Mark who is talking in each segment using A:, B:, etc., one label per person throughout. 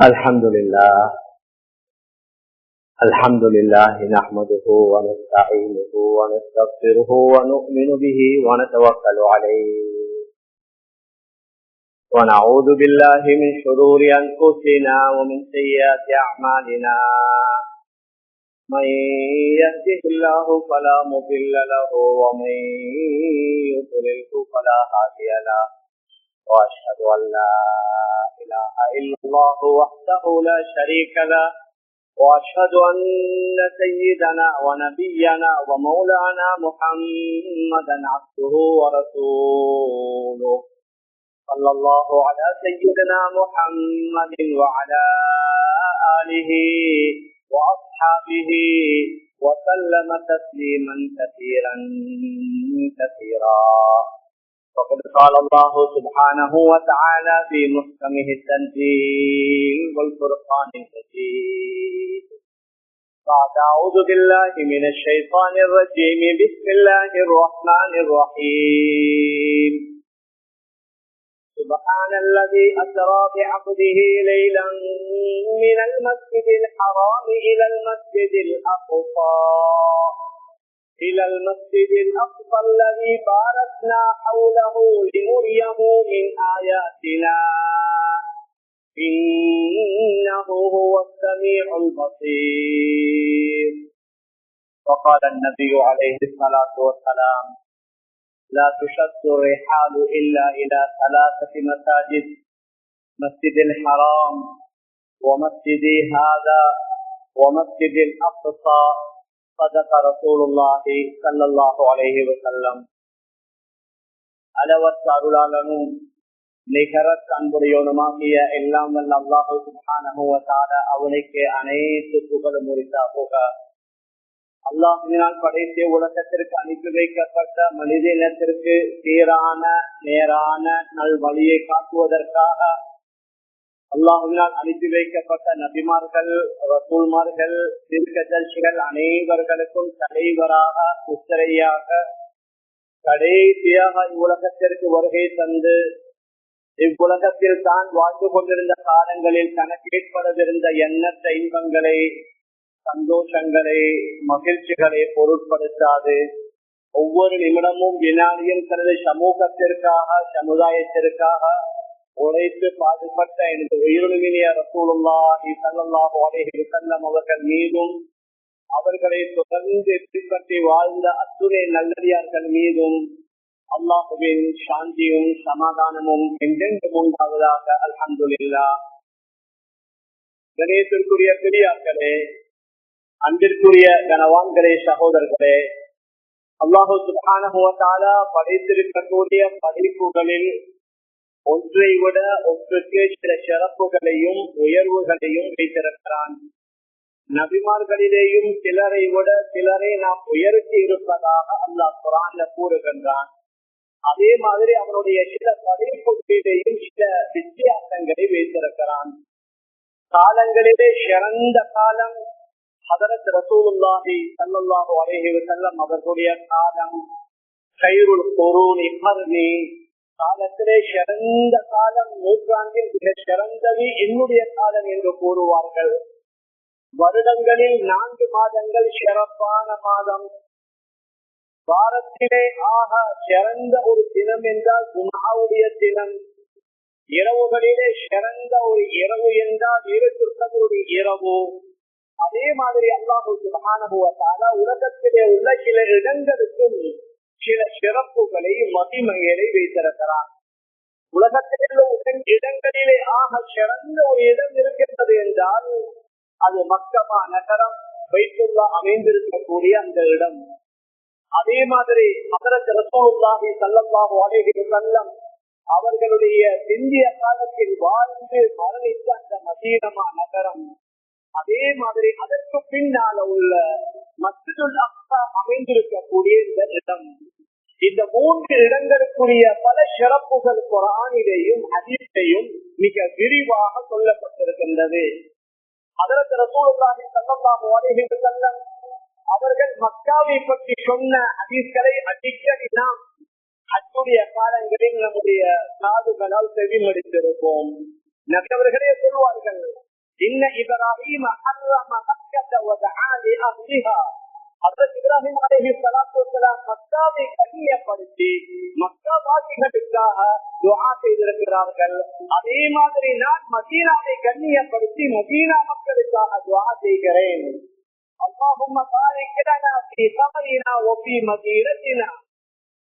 A: الحمد لله نحمده ونستعينه ونستغفره ونؤمن به ونتوكل عليه ونعوذ بالله من شرور أنفسنا ومن سيئات أعمالنا من يهده الله فلا مضل له ومن يضلله فلا هادي له وأشهد أن لا إله إلا الله وحده لا شريك له وأشهد أن سيدنا ونبينا ومولانا محمدا عبده ورسوله صلى الله على سيدنا محمد وعلى آله وأصحابه وسلم تسليما كثيرا فقد قال الله سبحانه وتعالى في محكمه التنزيل والفرقان المجيد بعد أعوذ بالله من الشيطان الرجيم بسم الله الرحمن الرحيم سبحان الذي أسرى بعبده ليلا من المسجد الحرام إلى المسجد الأقصى الذي باركنا حوله لنريه من آياتنا إنه هو السميع البصير. وقال النبي عليه الصلاة والسلام لا تشد الرحال إلا إلى 3 مساجد مسجد الحرام ومسجد هذا ومسجد الأقصى صدق رسول الله صلى الله عليه وسلم. அளவற்ற அருளாளனும் நிகரத் அன்புடையவனுமாகிய எல்லாம் வல்ல அல்லாஹ் சுப்ஹானஹு வ தஆலா அவனுக்கு அனைத்து புகழும் உரித்தாகுக. அல்லாஹ்வினால் படைத்த உலகத்திற்கு அனுப்பி வைக்கப்பட்ட மனித இனத்திற்கு சீரான நேரான நல் வழியை காட்டுவதற்காக அல்லாஹ்வினால் அனுப்பி வைக்கப்பட்ட நபிமார்கள் ரசூல்மார்கள் தீர்க்கதரிசிகள் அனைவர்களுக்கும் தலைவராக உத்தரையாக கடைசியாக இவ்வுலகத்திற்கு வருகை தந்து இவ்வுலகத்தில் தான் வாழ்ந்து கொண்டிருந்த காலங்களில் கணக்கேற்படவிருந்த எண்ணற்ற இன்பங்களை சந்தோஷங்களை மகிழ்ச்சிகளை பொருட்படுத்தாது ஒவ்வொரு நிமிடமும் வினாடியும் தனது சமூகத்திற்காக சமுதாயத்திற்காக உழைத்து பாடுபட்ட எனது உயிரினுமினிய ரசூலுல்லாஹி ஸல்லல்லாஹு அலைஹி வஸல்லம் அவர்கள் மீதும் அவர்களை தொடர்ந்து பின்பற்றி வாழ்ந்த அத்துணை நல்லடியார்கள் மீதும் அல்லாஹ்வின் சாந்தியும் சமாதானமும் என்றென்றும் உண்டாவதாக. அல்ஹம்துலில்லாஹ். கணேசத்திற்குரிய பெரியார்களே, அன்பிற்குரிய கனவான்களே, சகோதரர்களே, அல்லாஹு சுப்ஹானஹு வ தஆலா படைத்திருக்கக்கூடிய படைப்புகளில் ஒன்றை விட ஒன்றுக்கு சில சிறப்புகளையும் உயர்வுகளையும் வைத்திருக்கிறான். நபிமார்களிலேயும் சிலரை விட சிலரை நாம் உயர்த்தி இருப்பதாக அல்லாஹ் குர்ஆன்ல கூறுகின்றான். அதே மாதிரி அவனுடைய சில படைப்புகளிலேயும் சில வித்தியாசங்களை வைத்திருக்கிறான். காலங்களிலே சிறந்த காலம் ஹதரத் ரசூலுல்லாஹி ஸல்லல்லாஹு அலைஹி வஸல்லம் அவர்களுடைய காலம். கைருல் குரூனி கர்னி, காலத்திலே சிறந்த காலம், நூற்றாண்டில் மிக சிறந்தது என்னுடைய காலம் என்று கூறுவார்கள். வருடங்களில் 4 மாதங்கள் சிறப்பான மாதம். வாரத்திலே ஆக சிறந்த ஒரு தினம் என்றால் ஜும்ஆவுடைய தினம். இரவுகளிலே சிறந்த ஒரு இரவு என்றால் ஒரு இரவு. அதே மாதிரி அல்லாஹ் சுப்ஹானஹு வ தஆலா உலகத்திலே உள்ள சில இடங்களுக்கும் சில சிறப்புகளை மகிமைகளை வைத்திருக்கிறார். உலகத்திலே உள்ள இடங்களிலே ஆக சிறந்த ஒரு இடம் இருக்கின்றது என்றால் அது மக்கா நகரம், பைத்துல்லாஹ் அமைந்திருக்கக்கூடிய அந்த இடம். அதே மாதிரி ஹஜ்ரத் ரசூலுல்லாஹி ஸல்லல்லாஹு அலைஹி வஸல்லம் அவர்களுடைய பிந்திய காலத்தில் வாழ்ந்து மரணித்த அந்த மதீனா நகரம். அதே மாதிரி அதற்கு பின்னால உள்ள மஸ்ஜிதுல் அக்ஸா அமைந்திருக்கக்கூடிய இந்த இடம். இந்த 3 இடங்களுக்குரிய பல சிறப்புகள் குர்ஆனிலேயும் ஹதீஸிலேயும் மிக விரிவாக சொல்லப்பட்டிருக்கின்றது. ஹஜ்ரத் ரசூலுல்லாஹி ஸல்லல்லாஹு அலைஹி வஸல்லம் அவர்கள் மக்காவை பற்றி சொன்ன ஹதீஸ்களை அடிக்கடி நாம் ஹஜ்ஜுடைய காலங்களில் நம்முடைய காதுகளால் செவிமடித்திருப்போம். நபி அவர்களே சொல்வார்கள், இன்ன இப்ராஹீம ஹர்ரம மக்கத வதஆ லிஅஹ்லிஹா. ஹஜ்ரத் இப்ராஹிம் அலைஹிஸ்ஸலாத்து வஸ்ஸலாம் மக்காவை கண்ணியப்படுத்தி மக்காவாசிகளுக்காக துஆ செய்திருக்கிறார்கள். அதே மாதிரி நான் மதீனாவை கண்ணியப்படுத்தி மதீனா மக்களுக்காக துஆ செய்கிறேன். அல்லாஹும்ம பாரிக் லனா ஃபீ ஸமரினா வ ஃபீ மதீனத்தினா.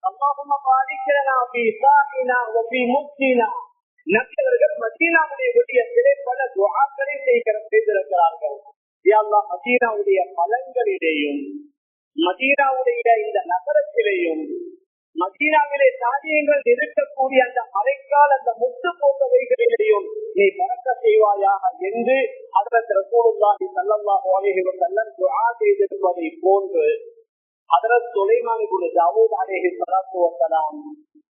A: அல்லாஹும்ம பாரிக் லனா ஃபீ ஸாஇனா வ ஃபீ முக்தினா. நபியவர்கள் மதீனாவுடைய விடயத்திலே பல துஆக்களை செய்திருக்கிறார்கள். யா அல்லாஹ், மதீனாவுடைய பலன்களிலேயும் மதீனாவுடைய இந்த நகரத்திலேயும் மதீனாவிலே தானியங்கள் இருக்கக்கூடிய அந்த மழைக்கால் அந்த முத்து போட்டவைகளிலேயும் நீ பறக்க செய்வாயாக என்று ஹஜ்ரத் ரசூலுல்லாஹி ஸல்லல்லாஹு அலைஹி வஸல்லம் துஆ செய்திருப்பதை போன்று ஹஜ்ரத் சுலைமான் இப்னு தாவூத் அலைஹிஸ்ஸலாத்து வஸ்ஸலாம்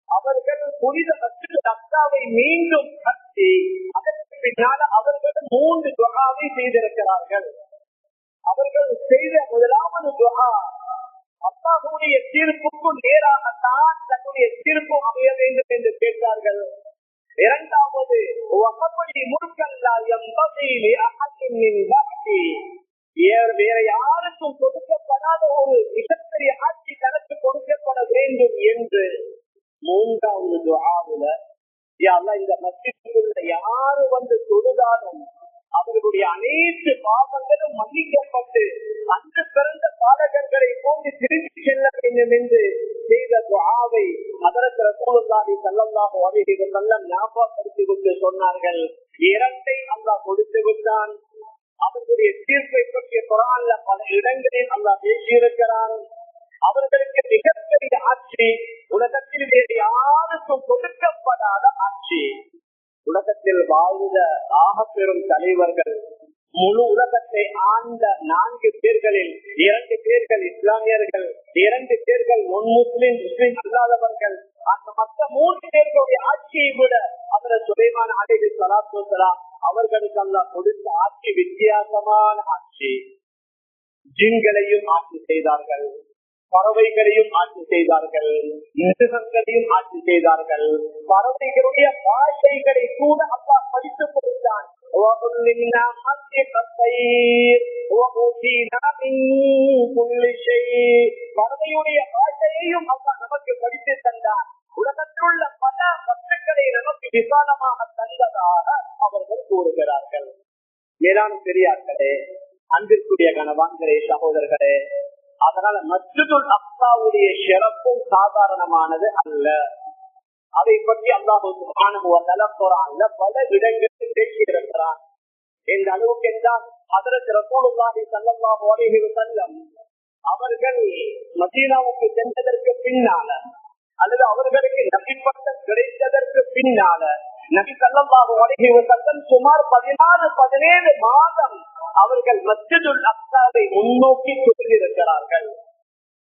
A: அவர்கள் புனித மஸ்ஜித் அக்ஸாவை மீண்டும் கட்டி அதற்கு பின்னால் அவர்கள் 3 துஆவை செய்திருக்கிறார்கள். அவர்கள் செய்த முதலாவது துஆ, அல்லாஹ்வுடைய தீர்ப்புக்கு நேராகத்தான் தன்னுடைய தீர்ப்பு அமைய வேண்டும் என்று கேட்டார்கள். இரண்டாவது, வேற யாருக்கும் கொடுக்கப்படாத ஒரு மிகப்பெரிய ஆட்சி தனக்கு கொடுக்கப்பட வேண்டும் என்று. மூன்றாவது துஆவுல, யா அல்லாஹ், இந்த மஸ்ஜிதுக்குள்ள யாரு வந்து தொழுதாலும் அவர்களுடைய அனைத்து பாவங்களும் மன்னிக்கப்பட்டு அந்த பிறந்த பாலகர்களை போன்று திரும்பி செல்ல வேண்டும் என்று செய்த துஆவை ஹஜ்ரத் ரசூலுல்லாஹி ஸல்லல்லாஹு அலைஹி வஸல்லம் ஞாபகப்படுத்தி விட்டு சொன்னார்கள். இரண்டை அல்லாஹ் கொடுத்து விட்டான். அவர்களுடைய தீர்ப்பை பற்றிய குர்ஆன்ல பல இடங்களில் அல்லாஹ் பேசியிருக்கிறான். அவர்களுக்கு மிகப்பெரிய ஆட்சி, உலகத்தில் வேறு யாருக்கும் கொடுக்கப்படாத ஆட்சி. உலகத்தில் வாழ்ந்த ஆக பெரும் தலைவர்கள், முழு உலகத்தை ஆண்ட 4 பேர்களில் 2 பேர்கள் இஸ்லாமியர்கள், 2 பேர்கள் முஸ்லிம் அல்லாதவர்கள். அந்த மற்ற 3 பேர்களுடைய ஆட்சியை விட ஹஜ்ரத் சுலைமான் அலைஹிஸ்ஸலாத்து வஸ்ஸலாம் அவர்களுக்கு அல்லாஹ் கொடுத்த ஆட்சி வித்தியாசமான ஆட்சி. ஜின்களையும் ஆட்சி செய்தார்கள், பறவைகளையும் ஆட்சி செய்தார்கள், மிருகங்களையும் ஆட்சி செய்தார்கள். பறவைகளுடைய பாஷைகளை கூட அல்லாஹ் படித்துக் கொடுத்தான். பறவையுடைய பாஷையையும் அல்லாஹ் நமக்கு படித்து தந்தார். உலகத்தில் உள்ள பல வஸ்துக்களை நமக்கு விசாலமாக தந்ததாக அவர்கள் கூறுகிறார்கள். மேலான பெரியார்களே, அன்பிற்குரிய கணவான்களே, சகோதரர்களே, அதனால மஸ்ஜிதுல் அக்ஸாவுடைய சிறப்பும் சாதாரணமானது அல்ல. அதை பற்றி அல்லாஹ் சுப்ஹானஹு வ தஆலா குர்ஆன்ல பல இடங்களில் பேசியிருக்கிறார். இந்த அளவுக்கு என்றால் ஹஜ்ரத் ரசூலுல்லாஹி ஸல்லல்லாஹு அலைஹி வஸல்லம் அவர்கள் மதீனாவுக்கு சென்றதற்கு பின்னால அல்லது அவர்களுக்கு நபி பட்டம் கிடைத்ததற்கு பின்னால நபி ஸல்லல்லாஹு அலைஹி வஸல்லம் சுமார் 16-17 மாதம் அவர்கள் மஸ்ஜிதுல் அக்ஸாவை முன்னோக்கி கொண்டிருக்கிறார்கள்.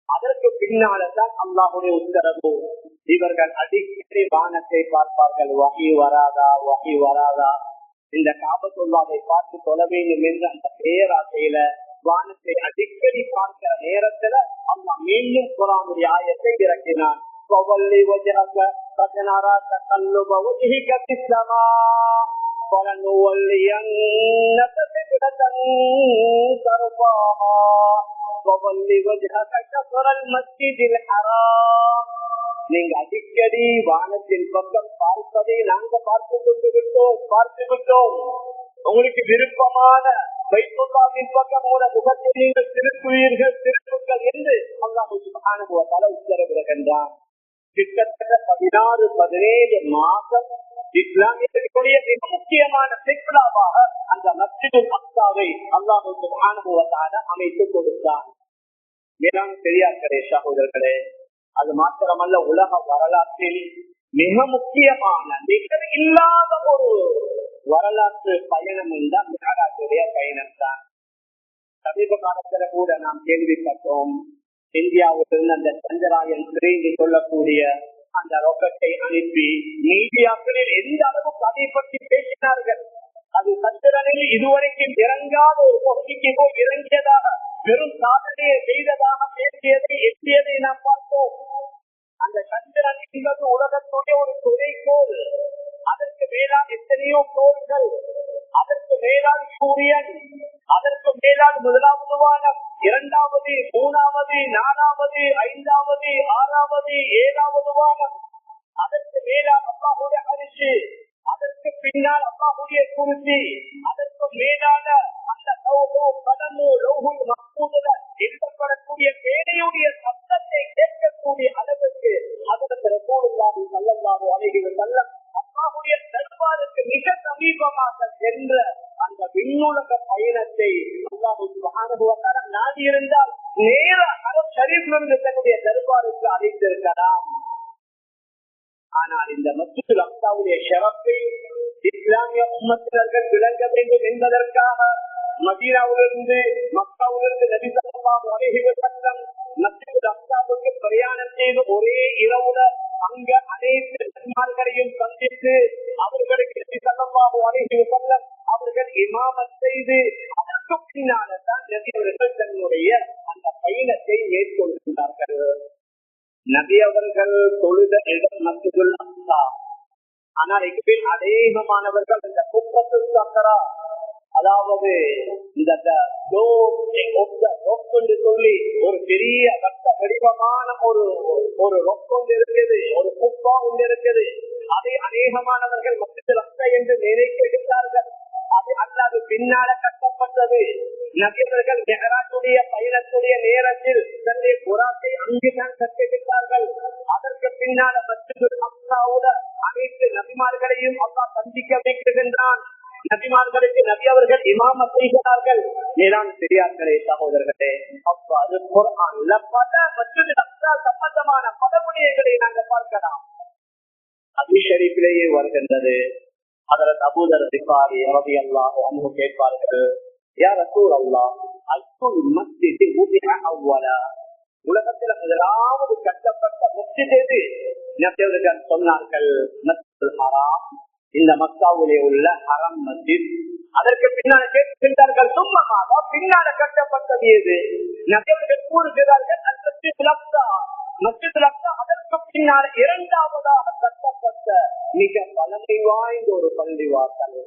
A: அதற்கு பின்னால்தான் அல்லாஹ்வுடைய உத்தரவு. இவர்கள் அடிக்கடி வானத்தை பார்ப்பார்கள். வஹி வராதா, வஹி வராதா. இந்த காபத்துல்லாவை பார்த்து தொழ வேண்டும் என்ற அந்த பேராசையில வானத்தை அடிக்கடி பார்க்கிற நேரத்துல அல்லாஹ் மீண்டும் குர்ஆனுடைய ஆயத்தை இறக்கினான். فَوَلِّ وَجْهَكَ فَسَنَرَى تَقَلُّبَ وَجْهِكَ فِي السَّمَاءِ فَلَنُوَلِّيَنَّكَ قِبْلَةً تَرْضَاهَا وَوَلِّ وَجْهَكَ شَطْرَ الْمَسْجِدِ الْحَرَامِ. நீங்க அடிக்கடி வானத்தின் பக்கம் பார்ப்பதை நாங்க பார்த்து விட்டோம். உங்களுக்கு விருப்பமான பைத்துல்லாஹின் பக்கம் முகத்தை நீங்கள் திருப்புங்கள் என்று அல்லாஹ் சுப்ஹானஹு வ தஆலா உத்தரவிடுகின்றார். கிட்டத்தட்ட 16-17 மாதம் இஸ்லாமியர்களுடைய மிக முக்கியமான சிக்லாவாக அந்த மஸ்ஜிதுல் அக்ஸாவை அல்லாஹ் சுப்ஹானஹு வ தஆலா அமைத்துக் கொடுத்தார். மேலான பெரியார்களே, சகோதரர்களே, அது மாத்திரமல்ல, உலக வரலாற்றில் மிக முக்கியமான நிகழ் இல்லாத ஒரு வரலாற்று பயணம் என்றால் மிஹராஜுடைய பயணம் தான். சமீப காலத்துல கூட நாம் கேள்விப்பட்டோம், இந்தியாவிலிருந்து அந்த சந்திராயன் 3 சொல்லக்கூடிய அந்த ராக்கெட்டை அனுப்பி மீடியாக்களில் எந்த அளவுக்கு அதை பற்றி பேசினார்கள். அது சந்திரனில் இதுவரைக்கும் இறங்காத ஒரு பகுதிக்கு போய் இறங்கியதாக, பெரும் சாதனையை செய்ததாக பேசியதை எட்டியதை நாம் பார்த்தோம். அந்த சந்திரன் என்பது உலகத்துடைய ஒரு துணைக்கோள். அதற்கு மேலால் எத்தனையோ கோள்கள், அதற்கு மேலால் சூரிய சூரியன், அதற்கு மேலான முதலாவது வானம், இரண்டாவது, மூணாவது, நாலாவது, ஐந்தாவது, ஆறாவது, ஏழாவது வானம், அதற்கு மேலான அல்லாஹ்வுடைய அரிசி, அதற்கு பின்னால் அல்லாஹ்வுடைய குர்சி, அதற்கு மேலான அந்த லௌஹுல் மஹ்பூதுல எழுதப்படக்கூடிய பேரையுடைய சத்தத்தை கேட்கக்கூடிய அளவுக்கு ஹஜ்ரத் ரசூலுல்லாஹி ஸல்லல்லாஹு அலைஹி வஸல்லம் அல்லாஹ்வுடைய தர்பாருக்கு மிக சமீபமாக சென்ற அந்த விண்ணுலக பயணத்தை அல்லாஹ் சுப்ஹானஹு வ தஆலா நாடி இருந்தால் நேர அரப் ஷரீஃபிலிருந்து தன்னுடைய தர்பாருக்கு அழைத்திருக்கலாம். ஆனால் இந்த மஸ்ஜிதுல் அக்ஸாவுடைய ஷரஃபை இஸ்லாமிய உம்மத்தினர்கள் விளங்க வேண்டும் என்பதற்காக மதீனாவிலிருந்து மக்காவிலிருந்து நபி ஸல்லல்லாஹு அலைஹி வஸல்லம் மஸ்ஜிதுல் அக்ஸாவுக்கு பிரயாணம் செய்து ஒரே இரவுல அங்க அனைத்து நன்மார்களையும் சந்தித்து அவர்களுக்கு நபி ஸல்லல்லாஹு அலைஹி வஸல்லம் அவர்கள் இமாமத் செய்து அதற்கு பின்னால்தான் நபி அவர்கள் தன்னுடைய அந்த பயணத்தை மேற்கொள்கின்றார்கள். நபி அவர்கள் தொழுத இடம் மஸ்ஜிதுல் அக்ஸா. ஆனால் இங்கு அநேகமானவர்கள் இந்த குப்பத்துல் சக்கரா, அதாவது இந்த சொல்லி ஒரு பெரிய ரத்த வடிவமான ஒரு ரொக்கொண்டு இருக்குது, ஒரு குப்பா ஒன்று இருக்குது. அதை அநேகமானவர்கள் மஸ்ஜிதுல் அக்ஸா என்று நினைக்கிறார்கள். அது அல்லாது பின்னால கட்டப்பட்டது. நபியவர்கள் மெஹராஜுடைய பயணத்துடைய நேரத்தில் தன்னுடைய புறாத்தை அங்குதான் கட்டிவிட்டார்கள். அதற்கு பின்னால மஸ்ஜிதுல் அக்ஸாவுல அனைத்து நபிமார்களையும் அல்லாஹ் சந்திக்க வைக்கின்றான். நபிமார்களுக்கு நபி அவர்கள் இமாமத் செய்கிறார்கள். மேலான பெரியார்களே, சகோதரர்களே, அவ்வாறு குர்ஆன்ல பல மஸ்ஜிதுல் அக்ஸா சம்பந்தமான பல விடயங்களை நாங்கள் பார்க்கலாம். ஹதீஸ் ஷரீஃபிலேயே வருகின்றது. ஹஜ்ரத் அபூ தர் கிஃபாரி ரலியல்லாஹு அன்ஹு கேட்பார்கள், யா ரசூலல்லாஹ், அல் மஸ்ஜித் உதிஅ அவ்வலா, உலகத்தில் முதலாவது கட்டப்பட்ட மஸ்ஜித் எது? நபி அவர்கள் சொன்னார்கள், மஸ்ஜிதுல் ஹராம், இந்த மக்காவிலே உள்ள ஹரம் மஸ்ஜித். அதற்கு பின்னால் கேட்கின்றார்கள், சும்மமாக பின்னால கட்டப்பட்டது எது? நபி அவர்கள் கூறுகிறார்கள், அல் மஸ்ஜிதுல் அக்ஸா. மஸ்ஜிதுல் அக்ஸா அதற்கு பின்னால் இரண்டாவதாக கட்டப்பட்ட மிக பழமை வாய்ந்த ஒரு பள்ளிவாசல்.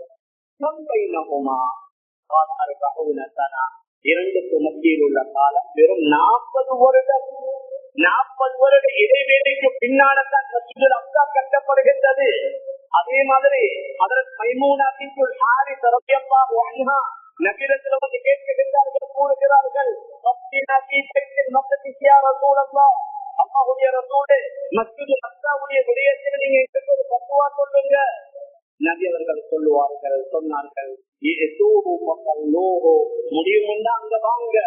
A: இரண்டுக்கு மத்தியில் உள்ள காலம் வெறும் 40 வருடம். 40 வருட இடைவேளைக்கு பின்னால்தான் மஸ்ஜிதுல் அக்ஸா கட்டப்படுகின்றது. அதே மாதிரி ஹஜ்ரத் மைமூனா பின்துல் ஹாரிஸ் ரலியல்லாஹு அன்ஹா நபியிடத்தில் வந்து கேட்கின்றார்கள், கூறுகிறார்கள், அல்லாஹ்வுடைய ரசூலே, மஸ்ஜிதுல் அக்ஸாவுடைய விடயத்தில் நீங்க எங்களுக்கு ஒரு ஃபத்வா சொல்லுங்க. நபி அவர்கள் சொன்னார்கள், முடியும் அங்க வாங்க,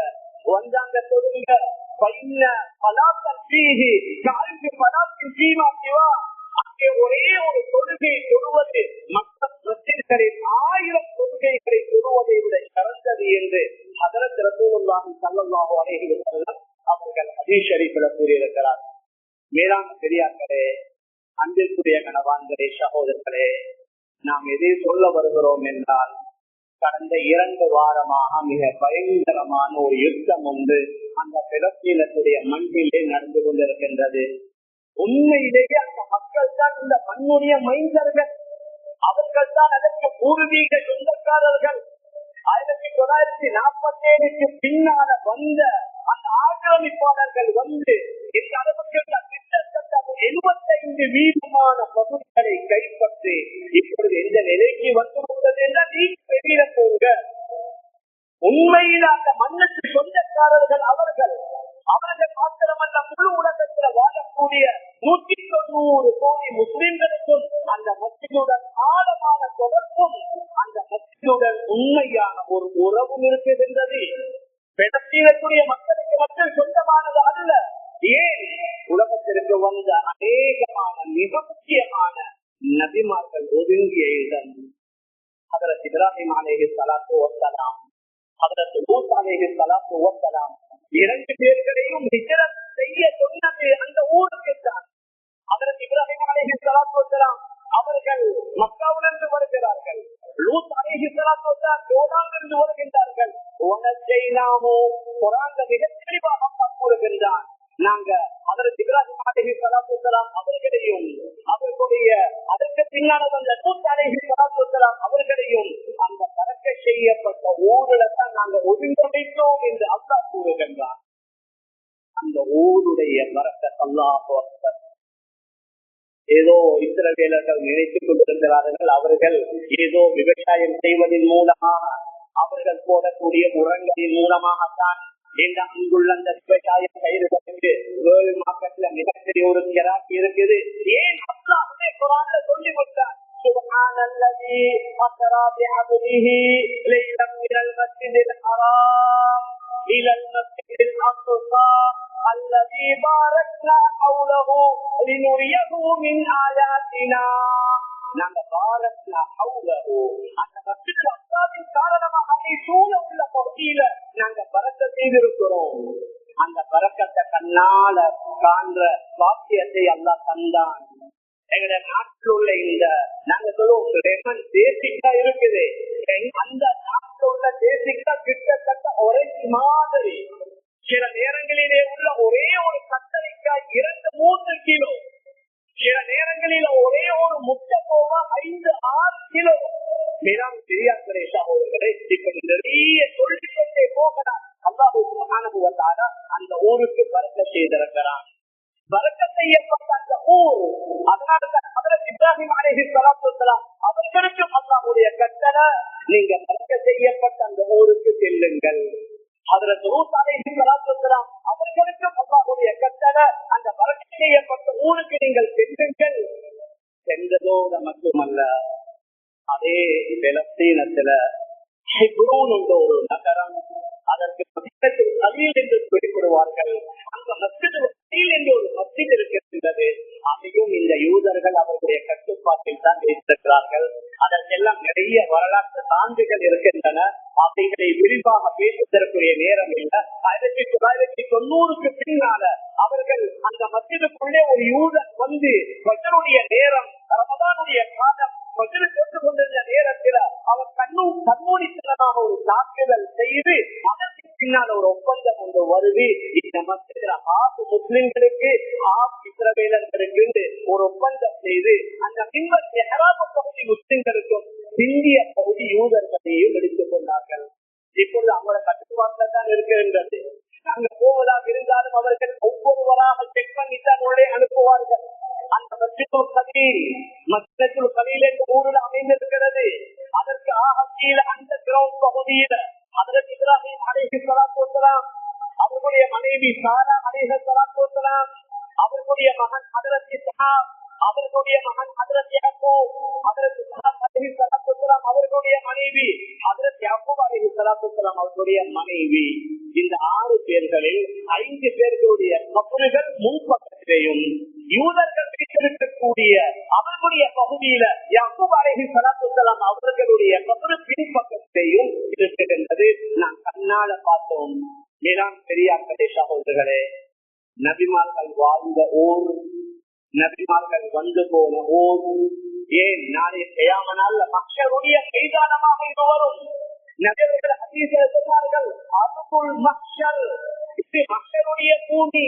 A: வந்தாங்க சொல்லுங்க. அங்கே ஒரே ஒரு தொழுகையை தொழுவது மற்ற மஸ்ஜித்களில் 1000 தொழுகைகளை தொழுவதை விட சிறந்தது என்று ஹஜ்ரத் ரசூலுல்லாஹி ஸல்லல்லாஹு அலைஹி வஸல்லம் அவர்கள் ஹதீஸ் ஷரீஃபில் கூறியிருக்கிறார். மேலான பெரியார்களே, அன்பிற்குரிய கணவான்களே, சகோதரர்களே, நாம் எதை சொல்ல வருகிறோம் என்றால், கடந்த 2 வாரமாக மிக பயங்கரமான ஒரு யுத்தம் ஒன்று அந்த பிலஸ்தீனத்துடைய மண்ணிலே நடந்து கொண்டிருக்கின்றது. உண்மையிலேயே அந்த மக்கள் தான் இந்த மண்ணுடைய மைந்தர்கள், அவர்கள் தான் அதற்கு பூர்வீக சொந்தக்காரர்கள். 1947 பின்னால வந்த அந்த ஆக்கிரமிப்பாளர்கள் வந்து இந்த அளவுக்கு கிட்டத்தட்ட 75% பகுதிகளை கைப்பற்றி இப்பொழுது எந்த நிலைக்கு வந்துள்ளது என்றால் வெளியில போங்க. உண்மையில் அந்த மண்ணுக்கு சொந்தக்காரர்கள் அவர்கள் மாத்திரமல்ல, முழு உலகத்தில் வாழக்கூடிய 190 கோடி முஸ்லிம்களுக்கும் அந்த மஸ்ஜிதுடன் ஆழமான தொடர்பும் அந்த மஸ்ஜிதுடன் உண்மையான ஒரு உறவும் இருக்கின்றது. பெலஸ்தீனத்துடைய மக்களுக்கு மட்டும் சொந்தமானது அல்ல. ஏன் உலகத்திற்கு வந்த அநேகமான மிக முக்கியமான நபிமார்கள் ஒதுங்கிய இடம். ஹஜ்ரத் இப்ராஹிம் அலைஹிஸ்ஸலாத்து வஸ்ஸலாம், ஹஜ்ரத் மூஸா அலைஹிஸ்ஸலாத்து வஸ்ஸலாம் 2 பேர்களையும் ஹிஜ்ரத் செய்ய சொன்னது அந்த ஊருக்கு தான். ஹஜ்ரத் இப்ராஹிம் அலைஹிஸ்ஸலாத்து வஸ்ஸலாம் அவர்கள் மக்காவிலிருந்து வருகிறார்கள். லூத் அலைஹிஸ்ஸலாத்து வஸ்ஸலாம் ஜோர்டானிலிருந்து வருகின்றார்கள். குர்ஆன்ல மிக தெளிவாக அல்லாஹ் கூறுகின்றான், நாங்க ஹஜ்ரத் இப்ராஹிம் அலைஹிஸ்ஸலாத்து வஸ்ஸலாம் அவர்களையும் அவர்களுடைய அதற்கு பின்னால் வந்த லூத் அலைஹிஸ்ஸலாத்து வஸ்ஸலாம் அவர்களையும் அந்த தரக்க செய்யப்பட்ட செய்யப்பட்ட ஊரில் தான் நாங்கள் ஒதுங்கமைத்தோம் என்று அல்லாஹ் கூறுகின்றார். அந்த ஊருடைய பரக்கத் அல்லாஹ் அக்பர். ஏதோ இஸ்ரவேலர்கள் நினைத்துக் கொண்டிருக்கிறார்கள், அவர்கள் ஏதோ விவசாயம் செய்வதன் மூலமாக, அவர்கள் போடக்கூடிய உரங்களின் மூலமாகத்தான் இங்குள்ள அந்த விவசாயம் செய்வதற்கு வேர்ல்ட் மார்க்கெட்ல மிகப்பெரிய ஒரு கிராக்கி இருக்குது. ஏன் அல்லாஹ்வே குர்ஆன்ல சொல்லிவிட்டார், சுப்ஹானல்லதி அஸ்ரா பிஅப்திஹி லைலன் மினல் மஸ்ஜிதில் ஹராம் இலல் மஸ்ஜிதில் அக்ஸா அல்லதி பாரக்னா ஹவ்லஹு லினுரியஹு மின் ஆயாத்தினா. நாங்க பாரக்னா ஹவ்லஹு, அந்த மஸ்ஜிதுல் அக்ஸாவின் காரணமாக அதை சூழ உள்ள பகுதியில நாங்க பரக்கத் செய்திருக்கிறோம். அந்த பரக்கத்தை கண்ணால காண்ற வாக்கியத்தை அல்லாஹ் தந்தான். எங்களுடைய நாட்டில் உள்ள இந்த நாங்க சொல்லுவோம் தேசிக்கா இருக்குது, அந்த நாட்டில் உள்ள தேசிக்கா கிட்டத்தட்ட ஒரே மாதிரி. சில நேரங்களிலே உள்ள ஒரே ஒரு கத்தரிக்காய் 2-3 கிலோ, சில நேரங்களில் ஒரே ஒரு முட்டை போவா 5-6 கிலோ. மேலாம் பெரியார்களே சகோதரர்களே, இப்படி நிறைய சொல்லிக்கொண்டே போகிறார். அல்லாஹ் சுப்ஹானஹு வ தஆலா அந்த ஊருக்கு பரக்கத் செய்திருக்கிறான். பரக்கத் செய்யப்பட்ட அந்த ஊர், அதனால்தான் ஹஜ்ரத் இப்ராஹிம் அலைஹிஸ்ஸலாத்து வஸ்ஸலாம் அவர்களுக்கு அல்லாஹ்வுடைய கட்டளை, நீங்க பரக்கத் செய்யப்பட்ட அந்த ஊருக்கு செல்லுங்கள். ஹஜ்ரத் லூத் அலைஹிஸ்ஸலாத்து வஸ்ஸலாம் அவர்களுக்கு அல்லாஹ்வுடைய கட்டளை, அந்த பரக்கத் செய்யப்பட்ட ஊருக்கு நீங்கள் செல்லுங்கள். சென்றதோடு மட்டுமல்ல, அதே பெலஸ்தீனத்துல ஹெப்ரோன் என்ற ஒரு நகரம், அதற்கு மஸ்ஜிதுல் கலீல் என்று குறிப்பிடுவார்கள். அந்த மஸ்ஜிதுல் கலீல் என்று ஒரு மஸ்ஜித் இருக்கின்றது. அதையும் இந்த யூதர்கள் அவர்களுடைய கட்டுப்பாட்டில் தான் வைத்திருக்கிறார்கள். அதற்கெல்லாம் நிறைய வரலாற்று சான்றுகள் இருக்கின்றன. அவைகளை விரிவாக பேசுவதற்குரிய நேரம் இல்லை. 1990க்கு பின்னால அவர்கள் அந்த மஸ்ஜிதுக்குள்ளே ஒரு யூதர் வந்து மக்களுடைய நேரம், ரமதானுடைய காலம், மக்கள் கேட்டுக் கொண்டிருந்த நேரத்தில் அவர் கண்மூடித்தனமாக ஒரு தாக்குதல் செய்து அதற்கு பின்னால் ஒரு ஒப்பந்தம் ஒன்று வருது. இந்த மஸ்ஜிதில் முஸ்லிம்களுக்கு இஸ்ரவேலர்களுக்கு ஒரு ஒப்பந்தம் செய்து அந்த மிம்பர் மெஹ்ராப் பகுதி முஸ்லிம்களுக்கும் இந்திய பகுதி யூதர்களையும் எடுத்துக் கொண்டார்கள். இப்பொழுது அவங்களோட கட்டுப்பாட்டில் தான் இருக்கின்றது. நாங்க போவதாக இருந்தாலும் அவர்கள் ஒவ்வொருவராக செக் பண்ணித்தான் உள்ளே அனுப்புவார்கள். அந்த மஸ்ஜிதுல் கலீல் என்ற ஊரில் அமைந்திருக்கிறது. அதற்கு ஆக கீழே அந்த கிரவுண்ட் பகுதியில ஹஜ்ரத் இப்ராஹிம் அலைஹிஸ்ஸலாத்து வஸ்ஸலாம், அவர்களுடைய மனைவி சாரா அலைஹிஸ்ஸலாத்து வஸ்ஸலாம், அவர்களுடைய மகன் ஹஜ்ரத் இஸ்ஹாக், அவர்களுடைய மகன் ஹஜ்ரத் யாக்கூப், ஹஜ்ரத் இஸ்ஹாக் அலைஹிஸ்ஸலாத்து வஸ்ஸலாம் அவர்களுடைய மனைவி, ஹஜ்ரத் யாக்கூப் அலைஹிஸ்ஸலாத்து வஸ்ஸலாம் அவர்களுடைய மனைவி. இந்த 6 பேர்களில் 5 பேர்களுடைய கபறுகள் முன்பக்கத்திலேயும், யூதர்கள் வைத்திருக்கக்கூடிய அவர்களுடைய பகுதியில யாக்கூப் அலைஹிஸ்ஸலாத்து வஸ்ஸலாம் அவர்களுடைய கபறு பின்பக்கத்திலேயும் இருக்கின்றது. நான் கண்ணால பார்த்தோம். மேலாம் பெரியார்களே சகோதரர்களே, நபிமார்கள் வாழ்ந்த ஊர், நபிமார்கள் வந்து போன ஊர், ஏன் நாளை கியாமத் மஹ்ஷருடைய மைதானமாக இது வரும். நபியவர்கள் ஹதீஸில் சொன்னார்கள், அதுல் மஹ்ஷர், இது மஹ்ஷருடைய பூமி,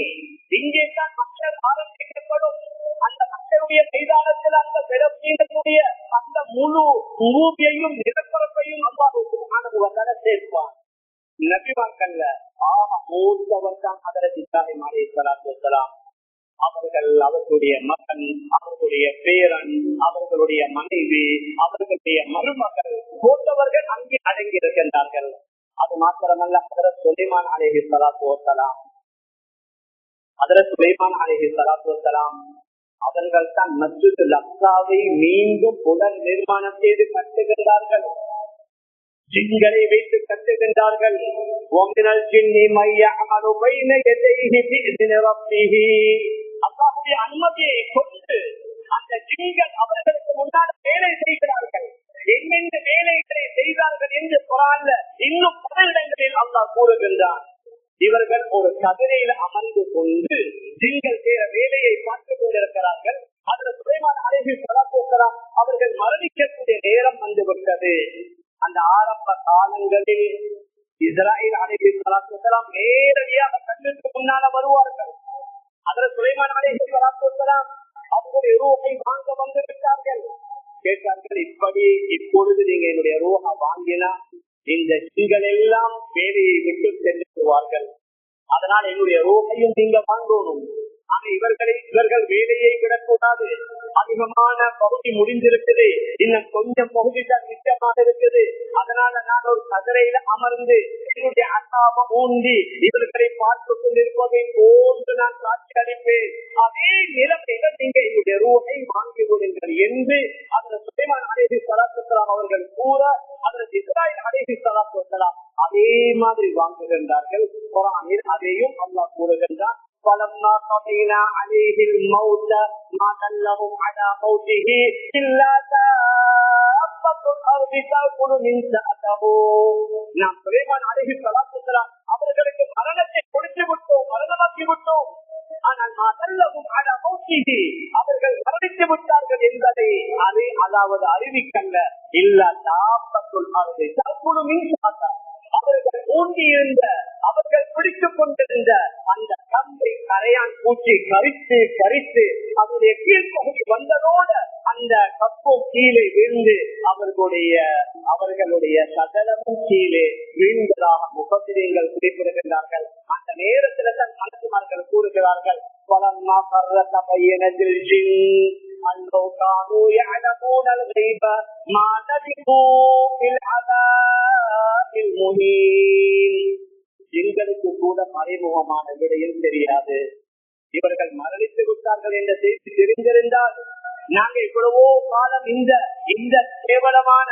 A: இங்கே தான் மஹ்ஷர் ஆரம்பிக்கப்படும். அந்த மஹ்ஷருடைய மைதானத்தில் அந்த பெலஸ்தீனத்துடைய அந்த முழு பூமியையும் நிலப்பரப்பையும் அல்லாஹ் சுப்ஹானஹு வ தஆலா சேர்ப்பார். நபிமார்கள்ல மூத்தவர் தான் ஹஜ்ரத் இப்ராஹிம் அலைஹிஸ்ஸலாத்து வஸ்ஸலாம். அவர்கள், அவர்களுடைய மகன், அவர்களுடைய பேரன், அவர்களுடைய மனைவி, அவர்களுடைய மருமகள் போன்றவர்கள் அங்கே அடங்கி இருக்கின்றார்கள். அது மாத்திரமல்ல, ஹஜ்ரத் சுலைமான் அலைஹிஸ்ஸலாத்து வஸ்ஸலாம், ஹஜ்ரத் சுலைமான் அலைஹிஸ்ஸலாத்து வஸ்ஸலாம் அவர்கள் தான் மஸ்ஜிதுல் அக்ஸாவை மீண்டும் புனர் நிர்மாணம் செய்து கட்டுகின்றார்கள். ஜின்களை வைத்து கட்டுகின்றார்கள். அல்லாஹ்வுடைய அனுமதியை கொண்டு அந்த ஜின்கள் அவர்களுக்கு முன்னால் வேலை செய்கிறார்கள். என்னென்ன வேலைகளை செய்தார்கள் என்று குர்ஆன்ல இன்னும் பல இடங்களில் அல்லாஹ் கூறுகின்றான். இவர்கள் ஒரு கதிரையில் அமர்ந்து கொண்டு ஜின்கள் செய்கிற வேலையை பார்த்துக் கொண்டிருக்கிறார்கள். ஹஜ்ரத் சுலைமான் அலைஹிஸ்ஸலாத்து வஸ்ஸலாம் அவர்கள் மரணிக்கக்கூடிய நேரம் வந்துவிட்டது. அந்த ஆரம்ப காலங்களில் இஸ்ராயீல் அலைஹிஸ்ஸலாத்து வஸ்ஸலாம் நேரடியாக கண்ணுக்கு முன்னால வருவார்கள். ஹஜ்ரத் சுலைமான் அலைஹிஸ்ஸலாத்து வஸ்ஸலாம் அவர்களுடைய ரூஹை வாங்க வந்து விட்டார்கள். கேட்டார்கள், இப்பொழுது நீங்க என்னுடைய ரூஹை வாங்கினா இந்த நீங்கள் எல்லாம் வேலையை விட்டு சென்றுவார்கள். அதனால் என்னுடைய ரூஹையும் நீங்க வாங்கணும். ஆனா இவர்கள் வேலையை விடக்கூடாது. அதிகமான பகுதி முடிஞ்சிருக்குது, இன்னும் கொஞ்சம் பகுதி தான் மிச்சமாக இருக்குது. அதனால நான் ஒரு கதிரையில அமர்ந்து என்னுடைய அசாபம் ஊண்டி இவர்களை பார்த்து கொண்டிருப்பதை போன்று நான் காட்சி அளிப்பேன். அதே நிலைமையில நீங்க என்னுடைய ரூஹை வாங்கி கொள்ளுங்கள் என்று அதில் சுலைமான் அலைஹிஸ்ஸலாத்து வஸ்ஸலாம் அவர்கள் கூற, அதில் இஸ்ராயீல் அலைஹிஸ்ஸலாத்து வஸ்ஸலாம் அதே மாதிரி வாங்குகின்றார்கள். குர்ஆனில் அதையும் அல்லாஹ் கூறுகின்றான். فَلَمَّا قَضَيْنَا عَلَيْهِ الْمَوْتَ مَا دَلَّهُمْ عَلَى مَوْتِهِ إِلَّا دَابَّةُ الْأَرْضِ تَأْكُلُ مِنْ سَأْتَهُ. நாம் சுலைமான் அலைஹிஸ்ஸலாத்து வஸ்ஸலாம் அவர்களுக்கு மரணத்தை கொடுத்து விட்டோம், மரணமாக்கி விட்டோம். ஆனால் மா தல்லஹும் அலா மௌத்திஹி, அவர்கள் மரணித்து விட்டார்கள் என்பதை அதை அதாவது அறிவிக்கல்ல. இல்லா தாப்பத்துல் அர்தி தஅக்குலு மின் சஅதஹு, அவர்கள் ஊண்டியிருந்த அவர்கள் பிடித்துக் கொண்டிருந்த அந்த கம்பை கரையான் பூச்சி கரித்து கரித்து அவருடைய கீழ்ப்பகுதி வந்ததோடு அந்த கப்பும் கீழே விழுந்து அவர்களுடைய சகலமும் கீழே வீழ்ந்ததாக முகத்திரங்கள் குறிப்பிடுகின்றார்கள். அந்த நேரத்தில் தான் மலக்குமார்கள் கூறுகிறார்கள், பலம்மா பர்ரத பையனதில் ஜின் அன்னோ கானூ யஅலமூனல் கைப மா லபிஸூ ஃபில் அஸாபில் முஹீன். எங்களுக்கு கூட மறைமுகமான விடையும் தெரியாது. இவர்கள் மரணித்து விட்டார்கள் என்ற செய்தி தெரிந்திருந்தால் நாங்கள் இவ்வளவோ காலம் இந்த கேவலமான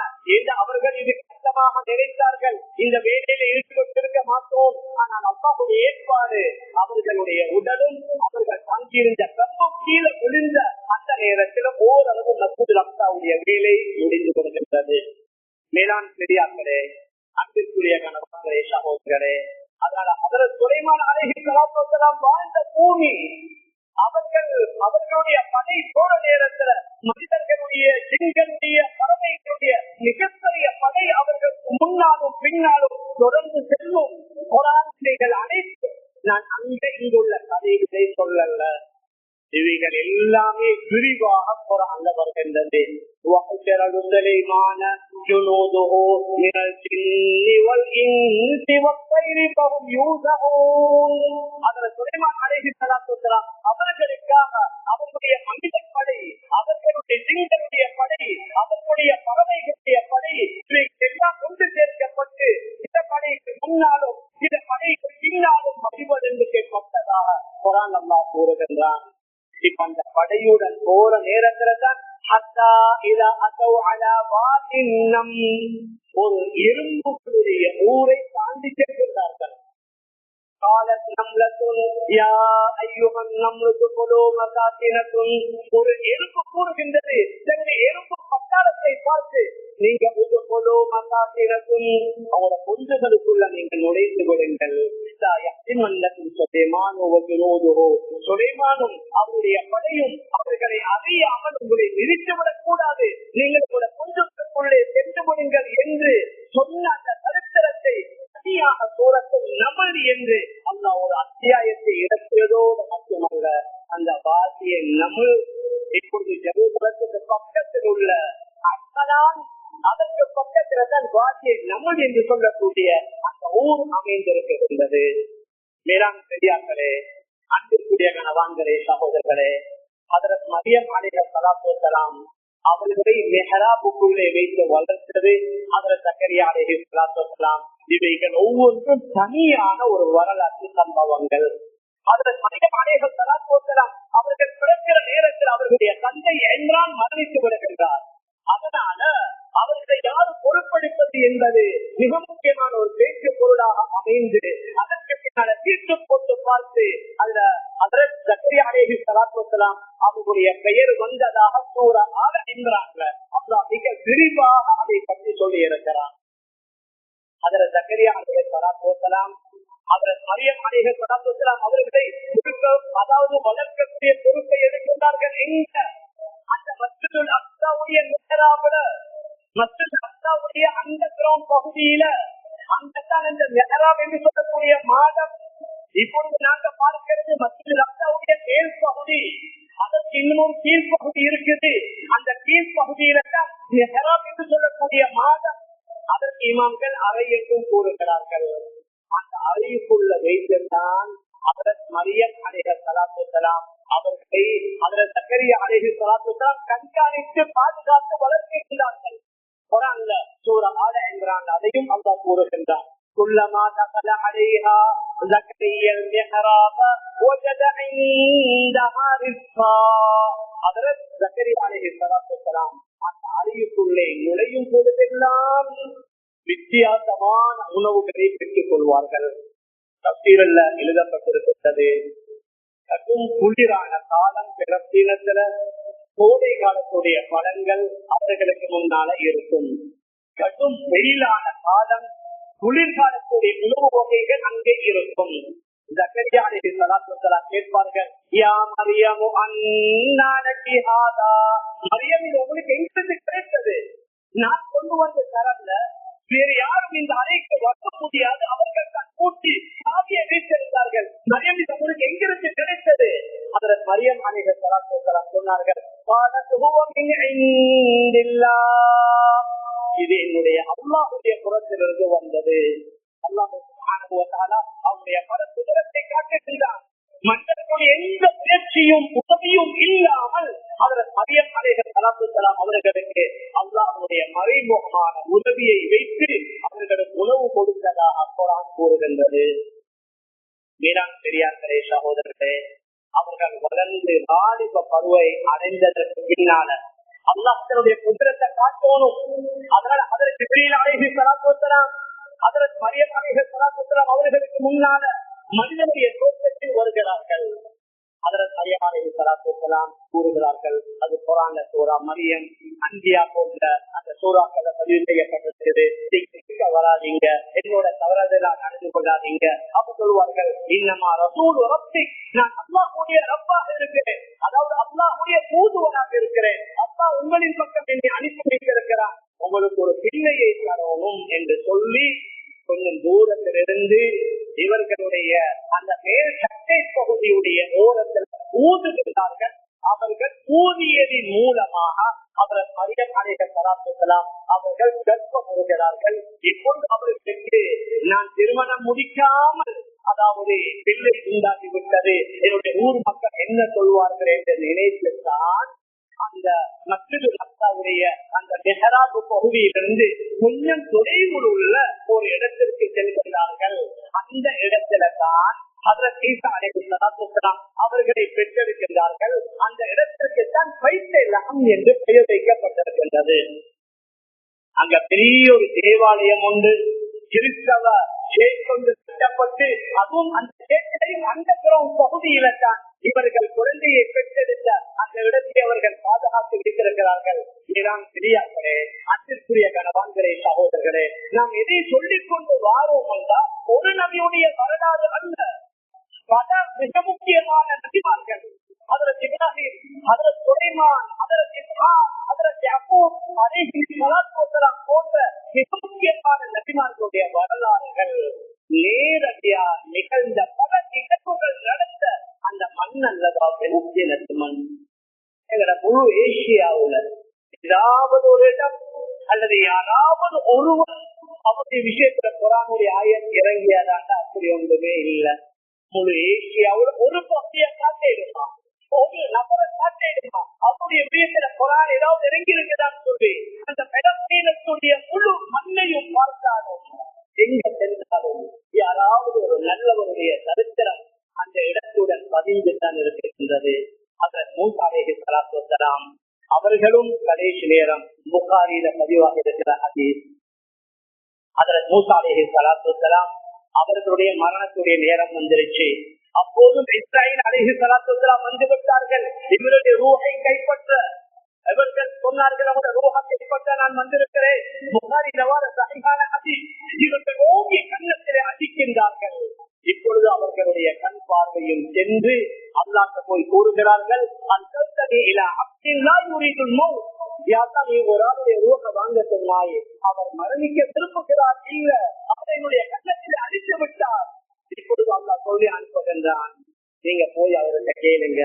A: அவர்கள் இது கஷ்டமாக நினைத்தார்கள், இந்த வேலையில ஈடுபட்டிருக்க மாட்டோம். ஆனால் அல்லாஹ்வுடைய ஏற்பாடு அவர்களுடைய உடலும் அவர்கள் தங்கியிருந்த கம்பம் கீழே விழுந்த அந்த நேரத்தில் ஓரளவு மஸ்ஜிதுல் அக்ஸாவுடைய வேலை முடிந்து கொண்டிருந்தது. மேலாண் பெரியார்களே, அன்பிற்குரிய கணவர்களே, சகோதரர்களே, அதனால ஹஜ்ரத் சுலைமான் அலைஹிஸ்ஸலாத்து வஸ்ஸலாம் வாழ்ந்த பூமி அவர்களுடைய படை போற நேரத்துல மனிதர்களுடைய ஜின்களுடைய பறவைகளுடைய மிகப்பெரிய படை அவர்களுக்கு முன்னாலும் பின்னாலும் தொடர்ந்து செல்லும். குர்ஆனில் அனைத்து நான் அங்கே இங்குள்ள கதைகளை சொல்லல, இவைகள் எல்லாமே விரிவாக குர்ஆன்ல வருகின்றது. وَحُشِرَ سُلَيْمَانَ جُنُودُهُ مِنَ الْجِنِّ وَالْإِنسِ وَالطَّيْرِ فَهُمْ يُوزَعُونَ. அதில் சுலைமான் அலைஹிஸ்ஸலாத்து வஸ்ஸலாம் அவர்களுக்காக அவர்களுடைய மனித படை, அவர்களுடைய ஜின்களுடைய படை, அவர்களுடைய பறவைகளுடைய படை எல்லாம் கொண்டு சேர்க்கப்பட்டு இந்த படைக்கு முன்னாலும் இந்த படைக்கு பின்னாலும் வழிபடுந்து கேட்கப்பட்டதாக குர்ஆன் அல்லாஹ் கூறுகின்றான். இப்ப அந்த படையுடன் போற நேரத்துல தான் ஒரு எறும்புகளுடைய ஊரை தாண்டி செல்கிறார்கள். ஒரு எறும்பு கூறுகின்றது, எறும்பு பட்டாளத்தை பார்த்து, நீங்க அவங்களோட பொஞ்சுகளுக்குள்ள நீங்க நுழைந்து விடுங்கள். சுலைமானும் அவருடைய படையும் அவர்களை அறியாமல் உங்களை நிறுத்திவிடக் கூடாது, நீங்கள் உங்களோட பொஞ்சுகளுக்குள்ளே சென்று விடுங்கள் என்று சொன்ன அந்த சரித்திரத்தை தனியாக சூரத்துல் நம்ல் என்று அல்லாஹ் ஒரு அத்தியாயத்தை இறக்கியதோடு மட்டுமல்ல, அந்த வாசிய நம்ல் இப்பொழுது ஜெருசலத்துக்கு பக்கத்தில் உள்ள அஸ்கலான், அதற்கு பக்கத்தில் தான் வாசிய நம்ல் என்று சொல்லக்கூடிய அந்த ஊர் அமைந்திருக்கின்றது. மேலாண் பெரியார்களே, அன்பிற்குரிய கணவான்களே, சகோதரர்களே, ஹஜ்ரத் மரியம் அலைஹிஸ்ஸலாத்து வஸ்ஸலாம் அவர்களை மெஹராபுக்குள்ளே வைத்து வளர்த்தது ஹஜ்ரத் ஜக்கரியா அலைஹிஸ்ஸலாத்து வஸ்ஸலாம். இவைகள் ஒவ்வொன்றும் தனியான ஒரு வரலாற்று சம்பவங்கள். ஹஜ்ரத் மரியம் அலைஹிஸ்ஸலாத்து வஸ்ஸலாம் அவர்கள் பிறக்கிற நேரத்தில் அவர்களுடைய தந்தை இம்ரான் மரணித்து விடுகின்றார். அதனால அவர்களை யாரு பொறுப்பெடுப்பது என்பது மிக முக்கியமான ஒரு பேச்சு பொருளாக அமைந்து அதற்கு பின்னால தீர்த்து போட்டு பார்த்து அதுல ஹஜ்ரத் ஜக்கரியா அலைஹிஸ்ஸலாத்து வஸ்ஸலாம் அவர்களுடைய பெயர் வந்ததாக சூரா ஆல இம்ரான்ல அல்லாஹ் மிக விரிவாக அதை பற்றி சொல்லி இருக்கிறார். ஹஜ்ரத் ஜக்கரியா அலைஹிஸ்ஸலாத்து வஸ்ஸலாம் ஹஜ்ரத் மரியம் அலைஹிஸ்ஸலாத்து வஸ்ஸலாம் அவர்களை அதாவது வளர்க்கக்கூடிய பொறுப்பை எடுக்கின்றார்கள். எங்க அந்த மஸ்ஜிதுல் அக்ஸாவுடைய மிஹ்ராப்ல, மஸ்ஜிதுல் அக்ஸாவுடைய அந்த கிரவுண்ட் பகுதியில அங்கதான் இந்த மிஹ்ராப் என்று சொல்லக்கூடிய மாடம். இப்பொழுது நாங்க பார்க்கிறது மஸ்ஜிதுல் அக்ஸாவுடைய மேல் பகுதி, அதற்கு இன்னும் கீழ்பகுதி இருக்குது. அந்த கீழ்பகுதியில தான் மிஹ்ராப் என்று சொல்லக்கூடிய மாடம். அதற்கு இமாம்கள் அறை என்றும் கூறுகிறார்கள். அந்த அறைக்குள்ள வைத்துதான் ஹஜ்ரத் மரியம் அலைஹிஸ்ஸலாத்து வஸ்ஸலாம் அவர்களை ஹஜ்ரத் ஜக்கரியா அலைஹிஸ்ஸலாத்து வஸ்ஸலாம் கண்காணித்து பாதுகாத்து வளர்க்கின்றார்கள். குர்ஆன்ல சூரா ஆல இம்ரான் அதையும் அல்லாஹ் கூறுகின்றான். كلما دخل عليها زكريا المحراب وجد عندها رزقا. ஹஜ்ரத் ஜக்கரியா அலைஹிஸ்ஸலாத்து வஸ்ஸலாம் அந்த அறைக்குள்ளே நுழையும் பொழுதெல்லாம் வித்தியாசமான உணவுகளை பெற்றுக் கொள்வார்கள். தப்சீரில் எழுதப்பட்டிருக்கிறது, கடும் குளிரான காலம் பிறப்பினத்துல கோடை காலத்துடைய பழங்கள் அவர்களுக்கு முன்னால இருக்கும். கடும் வெயிலான காலம் குளிர்காலத்துடைய உணவு வகைகள் அங்கே இருக்கும். ஜக்கரியா அலைஹிஸ்ஸலாத்து வஸ்ஸலாம் கேட்பார்கள், யா மரியமு அன்னா லகி ஹாதா. மரியம், இது உங்களுக்கு எங்கிருந்து கிடைத்தது? நான் கொண்டு வந்த தரல, வேறு யாரும் இந்த அறைக்கு வர முடியாது. அவர்கள் தான் கூட்டி சாவியை வைத்திருந்தார்கள். மரியம், இது உங்களுக்கு எங்கிருந்து கிடைத்தது? அதற்கு மரியம் அலைஹிஸ்ஸலாத்து வஸ்ஸலாம் சொன்னார்கள், இது என்னுடைய அல்லாஹ்வுடைய புறத்திலிருந்து வந்தது. அல்லாஹ் சுப்ஹானஹு வ தஆலா அவருடைய பரசுதரத்தை காட்டுகின்றான். மற்றவர்களுடைய எந்த முயற்சியும் உதவியும் இல்லாமல் அதற்கு மரியம் அலைஹிஸ்ஸலாத்து வஸ்ஸலாம் அவர்களுக்கு அல்லாஹ்வுடைய மறைமுகமான உதவியை வைத்து அவர்களுக்கு உணவு கொடுத்ததாக குர்ஆன் கூறுகின்றது. வேளாண் பெரியார்களே, சகோதரர்களே, அவர்கள் வளர்ந்து வாலிப பருவை அடைந்ததற்கு பின்னால அல்லாஹ் தன்னுடைய குதிரத்தை காட்டணும். அதனால அதற்கு ஜிப்ரீல் அலைஹிஸ்ஸலாத்து வஸ்ஸலாம் அதற்கு மரியம் அலைஹிஸ்ஸலாத்து வஸ்ஸலாம் அவர்களுக்கு முன்னால மனிதனுடைய தோற்றத்தில் வருகிறார்கள். அதற்கு மரியம் அலைஹிஸ்ஸலாத்து வஸ்ஸலாம் கூறுகிறார்கள், அது குர்ஆன்ல சூரா மரியம், அன்பியா போன்ற அந்த சூறாக்களை பதிவு செய்யப்பட்டிருக்கிறது. வராதீங்க, என்னோட தவறுதலாக நடந்து கொள்ளாதீங்க. அப்ப சொல்வார்கள், இன்னமா ரசூல் ரப்பிக், நான் அல்லாஹ்வுடைய ரப்பாக இருக்கிறேன், அதாவது அல்லாஹ்வுடைய தூதுவனாக இருக்கிறேன். அல்லாஹ் உங்களின் பக்கம் என்னை அனுப்பி வைத்திருக்கிறான், உங்களுக்கு ஒரு பிள்ளையை தரணும் என்று சொல்லி கொஞ்சம் தூரத்திலிருந்து இவர்களுடைய அந்த மேல் சட்டை பகுதியுடைய ஓரத்தில் ஊதுகிறார்கள். அவர்கள் ஊதியதின் மூலமாக அவர் மரியம் அலைஹிஸ்ஸலாத்து வஸ்ஸலாம் அவர்கள் கர்ப்பம் வருகிறார்கள். இப்பொழுது அவர்களுக்கு நான் திருமணம் முடிக்காமல், அதாவது பிள்ளை உண்டாகி விட்டது, என்னுடைய ஊர் மக்கள் என்ன சொல்வார்கள் என்று நினைத்துத்தான் அந்த மஸ்ஜிதுல் அக்ஸாவுடைய அந்த மெஹராப் பகுதியிலிருந்து கொஞ்சம் தொலைவில் உள்ள ஒரு இடத்திற்கு செல்கிறார்கள். அந்த இடத்துல தான் ஹஜ்ரத் ஈசா அலைஹிஸ்ஸலாத்து வஸ்ஸலாம் அவர்களை பெற்றெடுக்கின்றார்கள். அந்த இடத்திற்கு தான் பைத்தலஹம் என்று பெயர் வைக்கப்பட்டிருக்கின்றது. அங்க பெரிய ஒரு தேவாலயம் ஒன்று கிறிஸ்தவ கொண்டு கட்டப்பட்டு, அதுவும் அந்த அந்த பகுதியில தான் இவர்கள் குழந்தையை பெற்றெடுத்த அந்த இடத்தை அவர்கள் பாதுகாத்து வைத்திருக்கிறார்கள். இதுதான் பெரியார்களே, அன்பிற்குரிய கணவான்களே, சகோதரர்களே, நாம் எதை சொல்லிக் கொண்டு வாரோம் என்றால் ஒரு நபியுடைய வரலாறு அல்ல, பல மிக முக்கியமான நபிமார்கள், ஹஜ்ரத் இப்ராஹிம், ஹஜ்ரத் சுலைமான், ஹஜ்ரத் இஸ்ஹாக், ஹஜ்ரத் யாக்கூப் அலைஹிஸ்ஸலாத்து வஸ்ஸலாம் போன்ற மிக முக்கியமான நபிமார்களுடைய வரலாறுகள் நேரடியாக நிகழ்ந்த பல நிகழ்வுகள் நடந்த அந்த மண் அல்லதா பெருசியனத்து மண். எங்களோட முழு ஏசியாவுல ஏதாவது ஒரு இடம் அல்லது யாராவது ஒருவர் அவருடைய விஷயத்துல குர்ஆனுடைய ஆயத் இறங்கியதாக அப்படி ஒன்றுமே இல்லை. முழு ஏசியாவுல ஒரு பகுதியை காட்டிடுமா, ஒரு நபரை காட்டிடுமா, அவருடைய விஷயத்துல குர்ஆன் ஏதாவது இறங்கி இருக்குதான்னு சொல்லி அந்த பெடஸ்தீனத்துடைய முழு மண்ணையும் பார்த்தாலும் எங்க சென்றாலும் யாராவது ஒரு நல்லவருடைய சரித்திரம் அந்த இடத்துடன் பதிந்துதான் இருக்கின்றது. ஹஜ்ரத் மூஸா அலைஹிஸ்ஸலாத்து வஸ்ஸலாம் அவர்களும் கடைசி நேரம் புகாரியில பதிவாக இருக்கிற ஹதீஸ். ஹஜ்ரத் மூஸா அலைஹிஸ்ஸலாத்து வஸ்ஸலாம் அவர்களுடைய மரணத்துடைய நேரம் வந்துருச்சு. அப்போதும் இஸ்ராயீல் அலைஹிஸ்ஸலாத்து வஸ்ஸலாம் வந்து விட்டார்கள் இவருடைய ரூஹை கைப்பற்ற. அவர்கள் சொன்னார்கள், அவருடைய ரூஹை கைப்பற்ற நான் வந்திருக்கிறேன். புகாரில வர சஹீஹான ஹதீஸ். இவர்கள் ஓங்கி கன்னத்திலே அடிக்கின்றார்கள். இப்பொழுது அவர்களுடைய கண் பார்வையும் சென்று அல்லாஹ்க்கு போய் கூறுகிறார்கள், ஒரு ஆளுடைய ரூஹை வாங்க சொன்னாயே, அவர் மரணிக்க திரும்புகிறார், இல்ல அவருடைய கன்னத்திலே அடித்து விட்டார். இப்பொழுது அல்லாஹ் சொல்லி அனுப்புகின்றான், நீங்க போய் அவர்கிட்ட கேளுங்க,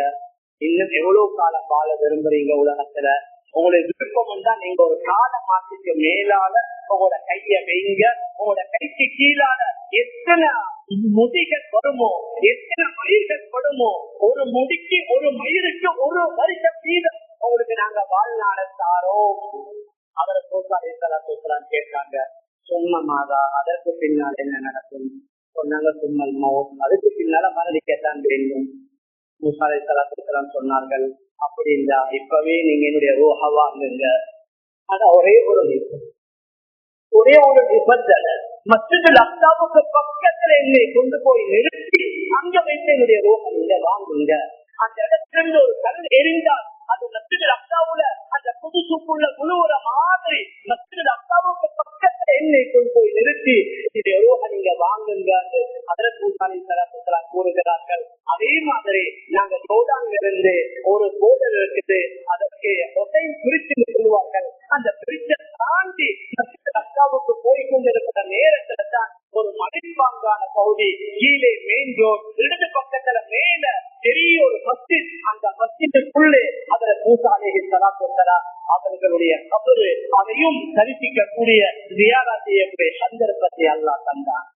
A: இன்னும் எவ்வளவு காலம் வாழ விரும்புறீங்க உலகத்துல, உங்களுக்கு விருப்பம் தான் நீங்க ஒரு கால மாசத்துக்கு மேலால உங்களோட கைய வைங்க. உங்களோட கைக்கு கீழால எத்தனை முடிகள் வருமோ, எத்தனை மயிர்கள் வருமோ, ஒரு முடிக்கு ஒரு மயிருக்கு ஒரு வருஷம் வீதம் உங்களுக்கு நாங்க வாழ்நாள தாரோம். அவரை சோசாலாம் கேட்காங்க, சும்மமாதா அதற்கு பின்னால் என்ன நடக்கும் சொன்னாங்க. சும்மல் மௌத், அதுக்கு பின்னால மரணிக்கத்தான் வேண்டும். மூசா அலைஹிஸ்ஸலாம் சொன்னார்கள், அப்படி இருந்தா இப்பவே நீங்க என்னுடைய ரூஹ வாங்குங்க. ஆனா ஒரே ஒரு நிபந்தனை, மஸ்ஜிதுல் அக்ஸாவுக்கு பக்கத்துல என்னை கொண்டு போய் நிறுத்தி அங்க வைத்து என்னுடைய ரூஹ நீங்க வாங்குங்க. அந்த இடத்துல ஒரு கல் எரிந்தால் அது மஸ்ஜிதுல் அக்ஸாவுல அந்த புதுசுக்குள்ள முழுவற மாதிரி மஸ்ஜிதுல் அக்ஸாவுக்கு பக்கத்துல என்னை கொண்டு போய் நிறுத்தி என்னுடைய ரூஹ நீங்க வாங்குங்க அதற்கு மூசா அலைஹிஸ்ஸலாம் கூறுகிறார்கள். அதே மாதிரி நாங்க ஜோர்டான்ல இருந்து ஒரு போர்டர் இருக்குது, அதற்கு பிரிச்சு சொல்லுவார்கள். அந்த பிரிச்சை தாண்டி அக்காவுக்கு போய் கொண்டிருக்கிற நேரத்துல தான் ஒரு மலைப்பாங்கான பகுதி, கீழே மெயின் ரோட், இடது பக்கத்துல மேல பெரிய ஒரு மஸ்ஜித். அந்த மஸ்ஜிதுக்குள்ளே அதுல மூசா அலைஹிஸ்ஸலாம் அவர்களுடைய கபரு அதையும் தரிசிக்கக்கூடிய தியாரா செய்யக்கூடிய சந்தர்ப்பத்தை அல்லாஹ் தந்தான்.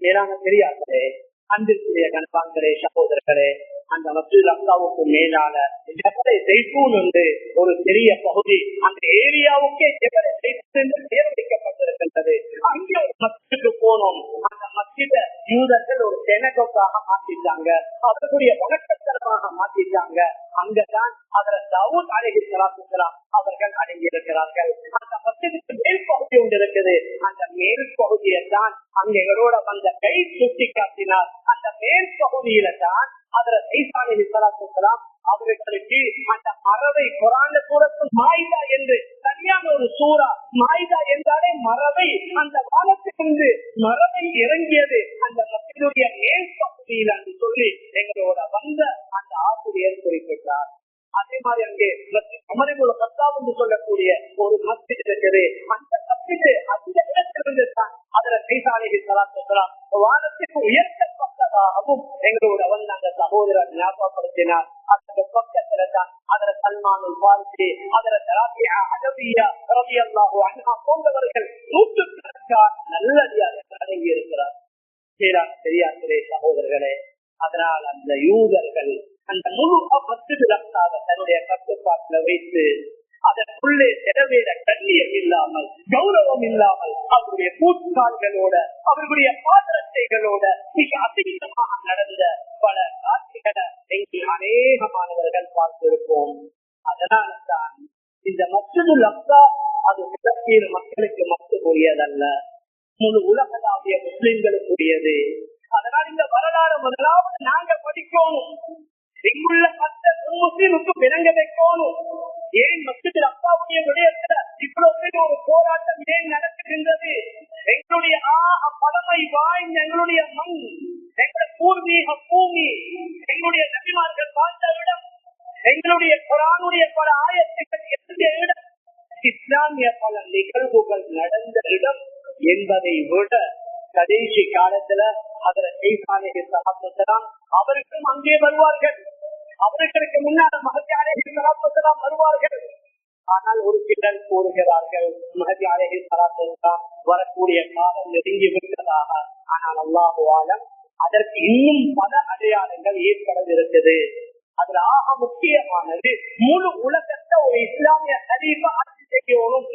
A: மேலான பெரியார்களே, அன்பிற்குரிய கண்பான்களே, சகோதரர்களே, அந்த மஸ்ஜிதுல் அக்ஸாவுக்கு மேலான ஜபலை ஸைத்தூன் என்று ஒரு பெரிய பகுதி, அந்த ஏரியாவுக்கே ஜபலை ஸைத்தூன் என்று பெயர் வைக்கப்பட்டிருக்கின்றது. அங்கே ஒரு மஸ்ஜிதுக்கு போனோம். அந்த மஸ்ஜிதை யூதர்கள் ஒரு செனகோக்காக மாற்றிட்டாங்க, அதற்குரிய வணக்கத்தலமாக மாற்றிட்டாங்க. அங்கதான் அதில் தாவூத் அலைஹிஸ்ஸலாம் அவர்கள் அடங்கியிருக்கிறார்கள். அந்த மஸ்ஜிதுக்கு மேல் பகுதி ஒன்று இருக்குது. அந்த மேல் பகுதியை தான் அங்க எங்களோட வந்த கை சுட்டி காட்டினார். அந்த மேல் பகுதியில தான் அதில் ஈசா அலைஹிஸ்ஸலாம் அவர்களுக்கு அந்த மரபை குர்ஆன்ல சூரத்துல் மாயிதா என்று சரியான ஒரு சூரா, மாயிதா என்றாலே மரபை, அந்த வானத்திலிருந்து மரபை இறங்கியது அந்த மஸ்ஜிதுடைய மேல் பகுதியில் என்று சொல்லி எங்களோட வந்த அந்த ஆசிரியர் குறிப்பிட்டார். அதே மாதிரி அங்கே அமரிபுல் கத்தாப் என்று சொல்லக்கூடிய ஒரு மஸ்ஜித் இருக்குது. அந்த மஸ்ஜித் அந்த இடத்திலிருந்து தான் அதுல ஈசா அலைஹிஸ்ஸலாம் வானத்துக்கு உயர்த்தப்பட்டதாகவும் எங்களோட வந்து அந்த சகோதரர் ஞாபகப்படுத்தினார். அதற்கு பக்கத்துல தான் அதுல சல்மானுல் ஃபாரிசி, அதுல ராபியா அலவியா ரலியல்லாஹு அன்ஹா போன்றவர்கள் நூற்றுக்கணக்கான நல்லடியார்கள் அடங்கி இருக்கிறார். பெரியார்களே, சகோதரர்களே, அதனால் அந்த யூதர்கள் அந்த முழு மஸ்ஜிதுல் அக்ஸாவை தன்னுடைய கட்டுப்பாட்டுல வைத்து அதற்குள்ளே செலவேட கண்ணியம் இல்லாமல், கௌரவம் இல்லாமல், அவருடைய கூட்டாளர்களோட, அவர்களுடைய பாதரட்டைகளோட மிக அதிகமாக நடந்த பல காட்சிகளை எங்கள் அநேகமானவர்கள் பார்த்திருப்போம். அதனால்தான் இந்த மஸ்ஜிதுல் அக்ஸா அது மிகப்பெரிய மக்களுக்கு மட்டுக்குரியதல்ல, முழு உலகளாவிய முஸ்லிம்களுக்குரியது. அதனால் இந்த வரலாறு முதலாவது நாங்க படிக்கணும். இங்குள்ள முஸ்லிமுக்கு விளங்க வைக்கணும். ஏன் மஸ்ஜிதுல் அக்ஸாவுடைய விடயத்துல இவ்வளவு பெரிய ஒரு போராட்டம் ஏன் நடக்குகின்றது? எங்களுடைய பழமை வாய்ந்த எங்களுடைய மண், எங்களுடைய பூர்வீக பூமி, எங்களுடைய நபிமார்கள் வாழ்ந்த இடம், எங்களுடைய குர்ஆனுடைய பல ஆயத்துக்கள் இருந்த இடம், இஸ்லாமிய பல நிகழ்வுகள் நடந்த இடம் என்பதை விட கடைசி காலத்துல அவருக்கும் அங்கே வருவார்கள். அவர்களுக்கு முன்னால் மஹதி அலைஹிஸ்ஸலாம் வருவார்கள். ஆனால் ஒரு சிலர் கூறுகிறார்கள் மஹதி அலைஹிஸ்ஸலாம் வரக்கூடிய காலம் நெருங்கி விட்டதாக. ஆனால் அல்லாஹு ஆலம் அதற்கு இன்னும் பல அடையாளங்கள் ஏற்படவிருக்கிறது. அதுல ஆக முக்கியமானது முழு உலகத்தை ஒரு இஸ்லாமிய கலீஃபா ஆட்சி செய்யணும்.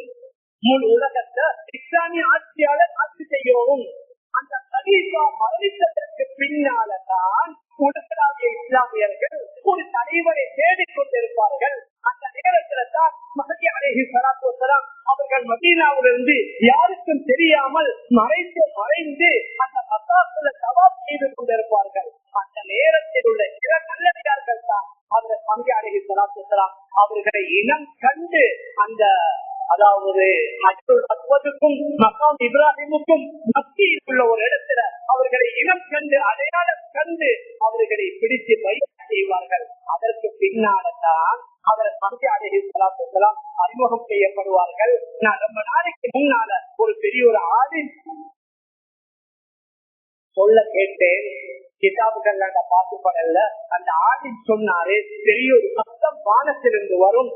A: முழு உலகத்தை இஸ்லாமிய ஆட்சியாளர் ஆட்சி செய்யணும். அந்த கலீஃபா மரணித்ததற்கு பின்னால்தான் உலகளாவிய இஸ்லாமியர்கள் ஒரு தலைவரை தேடிக்கொண்டிருப்பார்கள். அந்த நேரத்துல தான் மஹதி அலைஹிஸ்ஸலாம் அவர்கள் மதீனாவிலிருந்து யாருக்கும் தெரியாமல் மறைந்து அந்த மக்காவுல தவாப் செய்து கொண்டிருப்பார்கள். அந்த நேரத்தில் உள்ள சில நல்லடியார்கள் தான் அவர்கள் மஹதி அலைஹிஸ்ஸலாம் அவர்களை இனம் கண்டு அந்த அதாவது அக்பருக்கும் மக்காம் இப்ராஹிமுக்கும் மத்தியில் உள்ள ஒரு இடத்துல அவர்களை இனம் கண்டு அடையாளம் கண்டு அவர்களை பிடித்து பயிர் செய்வார்கள். அதற்கு பின்னால்தான் அவர் மஹதி அலைஹிஸ்ஸலாம் அறிமுகம் செய்யப்படுவார்கள். நான் ரொம்ப நாளைக்கு முன்னால ஒரு பெரிய ஒரு ஆளின் சொல்ல கேட்டேன். கிதாபுகள் பார்க்கப்படல. அந்த ஆடில் சொன்னாரு, பெரிய ஒரு சத்தம் வானத்திலிருந்து வரும்.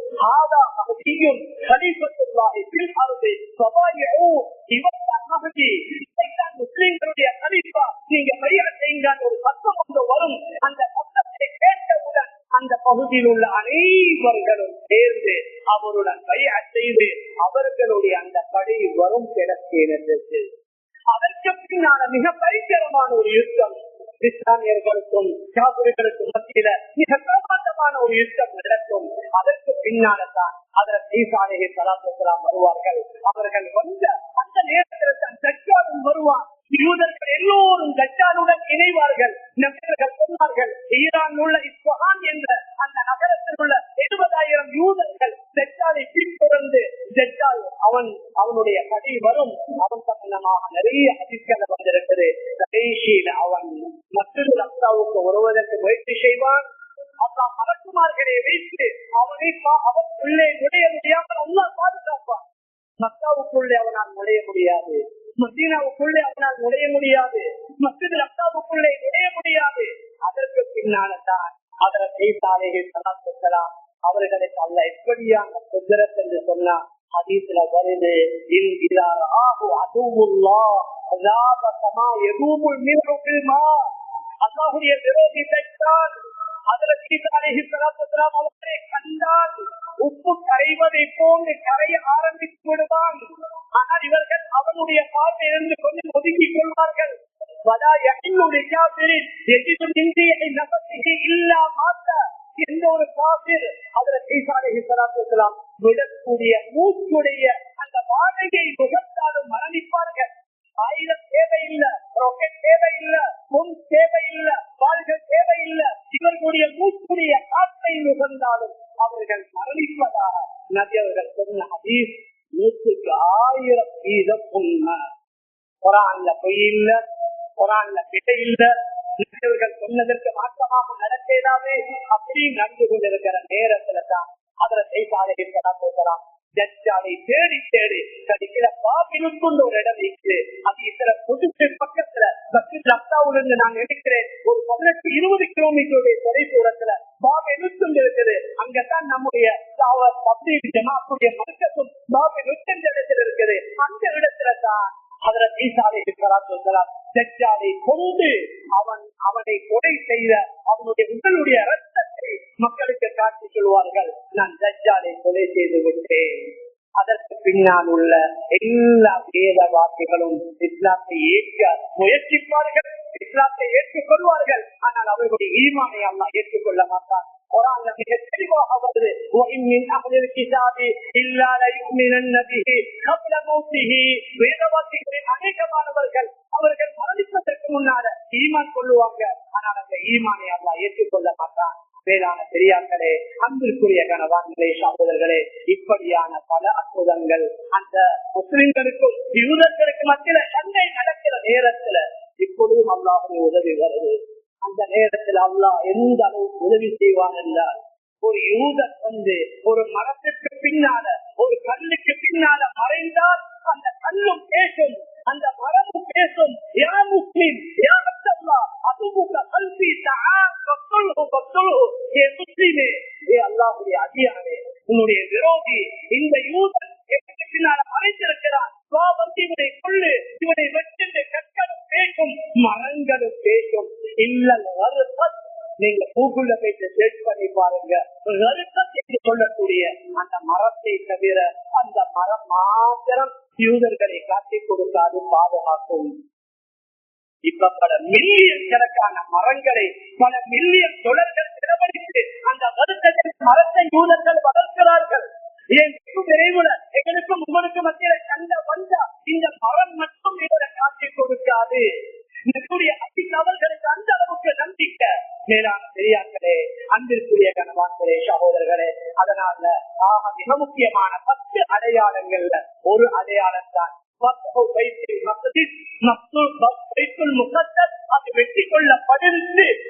A: முஸ்லிம்களுடைய கலீஃபா, நீங்க பையன் செய்யுங்க ஒரு சத்தம் ஒன்று வரும். அந்த சத்தத்தை கேட்டவுடன் அந்த பகுதியில் உள்ள அனைவர்களும் சேர்ந்து அவருடன் பையன் செய்து அவர்களுடைய அந்த படை வரும் கிடக்கிறது. அதற்கு பின்னால மிக பயங்கரமான ஒரு யுத்தம் இஸ்லாமியர்களுக்கும் காபிர்களுக்கும் மத்தியில மிக பிரமாண்டமான ஒரு யுத்தம் நடக்கும். அதற்கு பின்னால்தான் அதற்கு ஈசா அலைஹிஸ்ஸலாம் வருவார்கள். அவர்கள் வந்த அந்த நேரத்தில் தான் தஜ்ஜாலும் வருவார். யூதர்கள் எல்லோரும் தஜ்ஜாலுடன் இணைவார்கள். நபிகள் சொன்னார்கள், ஈரான் உள்ள இஸ்ஃபஹான் என்ற அந்த நகரத்தில் உள்ள 70,000 யூதர்கள் தஜ்ஜாலை பின்தொடர்ந்து தஜ்ஜால் அவனுடைய படை வரும். அவன் சம்பந்தமாக நிறைய ஹதீஸ்கள் வந்திருக்கிறது. கடைசியில் அவன் மற்றொரு அக்சாவுக்கு வருவதற்கு முயற்சி செய்வான். அல்லாஹ் மலக்குமார்களை வைத்து அவன் உள்ளே நுழைய முடியாமல் அல்லாஹ் பாதுகாப்பான். மக்காவுக்குள்ளே அவனால் நுழைய முடியாது, மதீனாவுக்குள்ளே அவனால் நுழைய முடியாது, மஸ்ஜிதுல் அக்ஸாவுக்குள்ளே நுழைய முடியாது. அதற்கு பின்னால்தான் அதற்கு ஈசா அலைஹிஸ்ஸலாம் அவர்களுக்கு அல்லாஹ் எப்படியான குதிரத் என்று சொன்னார். ஹதீஸ்ல வருது, அல்லாஹ்வுடைய விரோதி தைத்தான் அதற்கு ஈசா அலைஹிஸ்ஸலாம் அவர்களை கண்டால் உப்பு கரைவதை போன்று கரைய ஆரம்பித்து விடுவான். ஆனால் இவர்கள் அவனுடைய பார்வையிலிருந்து கொஞ்சம் ஒதுக்கிக் கொள்வார்கள். எந்த ஒரு காபிர் அதற்கு ஈசா அலைஹிஸ்ஸலாம் விடக்கூடிய மூச்சுடைய அந்த வாழையை முகத்தாலும் மரணிப்பார்கள். ஆயுதம் தேவையில்லை, ராக்கெட் தேவையில்லை, பொன் தேவையில்லை, வாள்கள் தேவையில்லை. இவர்களுடைய மூச்சுடைய காற்றை நுகர்ந்தாலும் அவர்கள் மரணிப்பதாக நபி அவர்கள் சொன்ன ஹதீஸ் 100% உண்மை. குர்ஆன்ல பொய் இல்ல, குர்ஆன்ல பிழை இல்ல. நபிகள் சொன்னதற்கு மாற்றமாக நடக்கலாமே. அப்படி நடந்து கொண்டிருக்கிற நேரத்துல தான் அதற்கு ஈசா அலைஹிஸ்ஸலாம் தஜ்ஜாலை தேடி தேடி கடைசியில பாபிலுக்கு ஒரு இடம் இருக்குது. அது இத்தனை புதுசு பக்கத்துல மஸ்ஜிதுல் அக்ஸாவிலிருந்து நான் நினைக்கிறேன் ஒரு 18-20 கிலோமீட்டருடைய தொலைதூரத்துல பாபிலுக்கு இருக்குது. அங்கதான் நம்முடைய ஜமாத்துடைய மர்க்கஸும் பாபிலுக்கு இடத்துல இருக்குது. அந்த இடத்துல தான் அதற்கு ஈசா அலைஹிஸ்ஸலாம் தஜ்ஜாலை கொண்டு அவனை கொலை செய்த அவனுடைய உங்களுடைய ரத்தத்தை மக்களுக்கு காட்டி சொல்வார்கள், நான் தஜ்ஜாலை கொலை செய்து விட்டேன். அதற்கு பின்னால் உள்ள எல்லா வேத வாக்கிகளும் இஸ்லாத்தை ஏற்க முயற்சிப்பார்கள், இஸ்லாத்தை ஏற்றுக்கொள்வார்கள். ஆனால் அவர்களுடைய ஈமானை அல்லாஹ் ஏற்றுக்கொள்ள மாட்டார். குர்ஆன்ல மிக தெளிவாக வருது, وَإِن مِّنْ أَهْلِ الْكِتَابِ إِلَّا لَيُؤْمِنَنَّ بِهِ قَبْلَ مَوْتِهِ. வேதவாக்கிகளின் அநேகமானவர்கள் அவர்கள் மரணிப்பதற்கு முன்னால ஈமான் கொள்ளுவாங்க. ஆனால் அந்த ஈமானை அல்லாஹ் ஏற்றுக்கொள்ள மாட்டான். வேளாண் பெரியார்களே, அன்பிற்குரிய கணவான்களே, சகோதரர்களே, இப்படியான பல அற்புதங்கள் அந்த முஸ்லிம்களுக்கும் யூதர்களுக்கு மத்தியில சண்டை நடக்கிற நேரத்துல இப்பொழுதும் அல்லாஹ்வுடைய உதவி வருது. அந்த நேரத்தில் அல்லாஹ் எந்த அளவுக்கு உதவி செய்வான் என்றால், ஒரு யூதர் ஒரு மரத்திற்கு பின்னால ஒரு கல்லுக்கு பின்னால மறைந்தால் அந்த கல்லும் பேசும், அந்த மரமும் பேசும். யா முஸ்லிம், யா அல்லாஹ் அதுவுக கல்வி முஸ்லிமே, ஏ அல்லாஹ்வுடைய அடியானே, உன்னுடைய விரோதி இந்த யூதன் பின்னால மறைந்திருக்கிறான். இவனை கொள்ளு, இவனை வெற்றி. கற்களும் பேசும், மரங்களும் பேசும். இல்ல நீங்க கூகுள்ல போயிட்டு சர்ச் பண்ணி பாருங்க. என்று சொல்லக்கூடிய அந்த மரத்தை தவிர அந்த மரம் மாத்திரம் யூதர்களை காட்டிக் கொடுக்காது, பாதுகாக்கும். இப்ப பல மில்லியன் கணக்கான மரங்களை பல மில்லியன் தொடர்கள் செலவழித்து அந்த வருத்தத்தில் மரத்தை யூதர்கள் வளர்க்கிறார்கள். ஏன் விரைவுல எங்களுக்கும் உங்களுக்கு மத்தியில சண்டை வந்தா இந்த மரம் மட்டும் இவரை காட்டிக் கொடுக்காது. அவர்களுக்கு அந்த அளவுக்கு நம்பிக்கை. மேலான பெரியார்களே, அன்பிற்குரிய கணவான்களே, சகோதரர்களே, அதனால மிக முக்கியமான 10 அடையாளங்கள்ல ஒரு அடையாளம் தான் அது வெற்றி கொள்ளப்பட்டு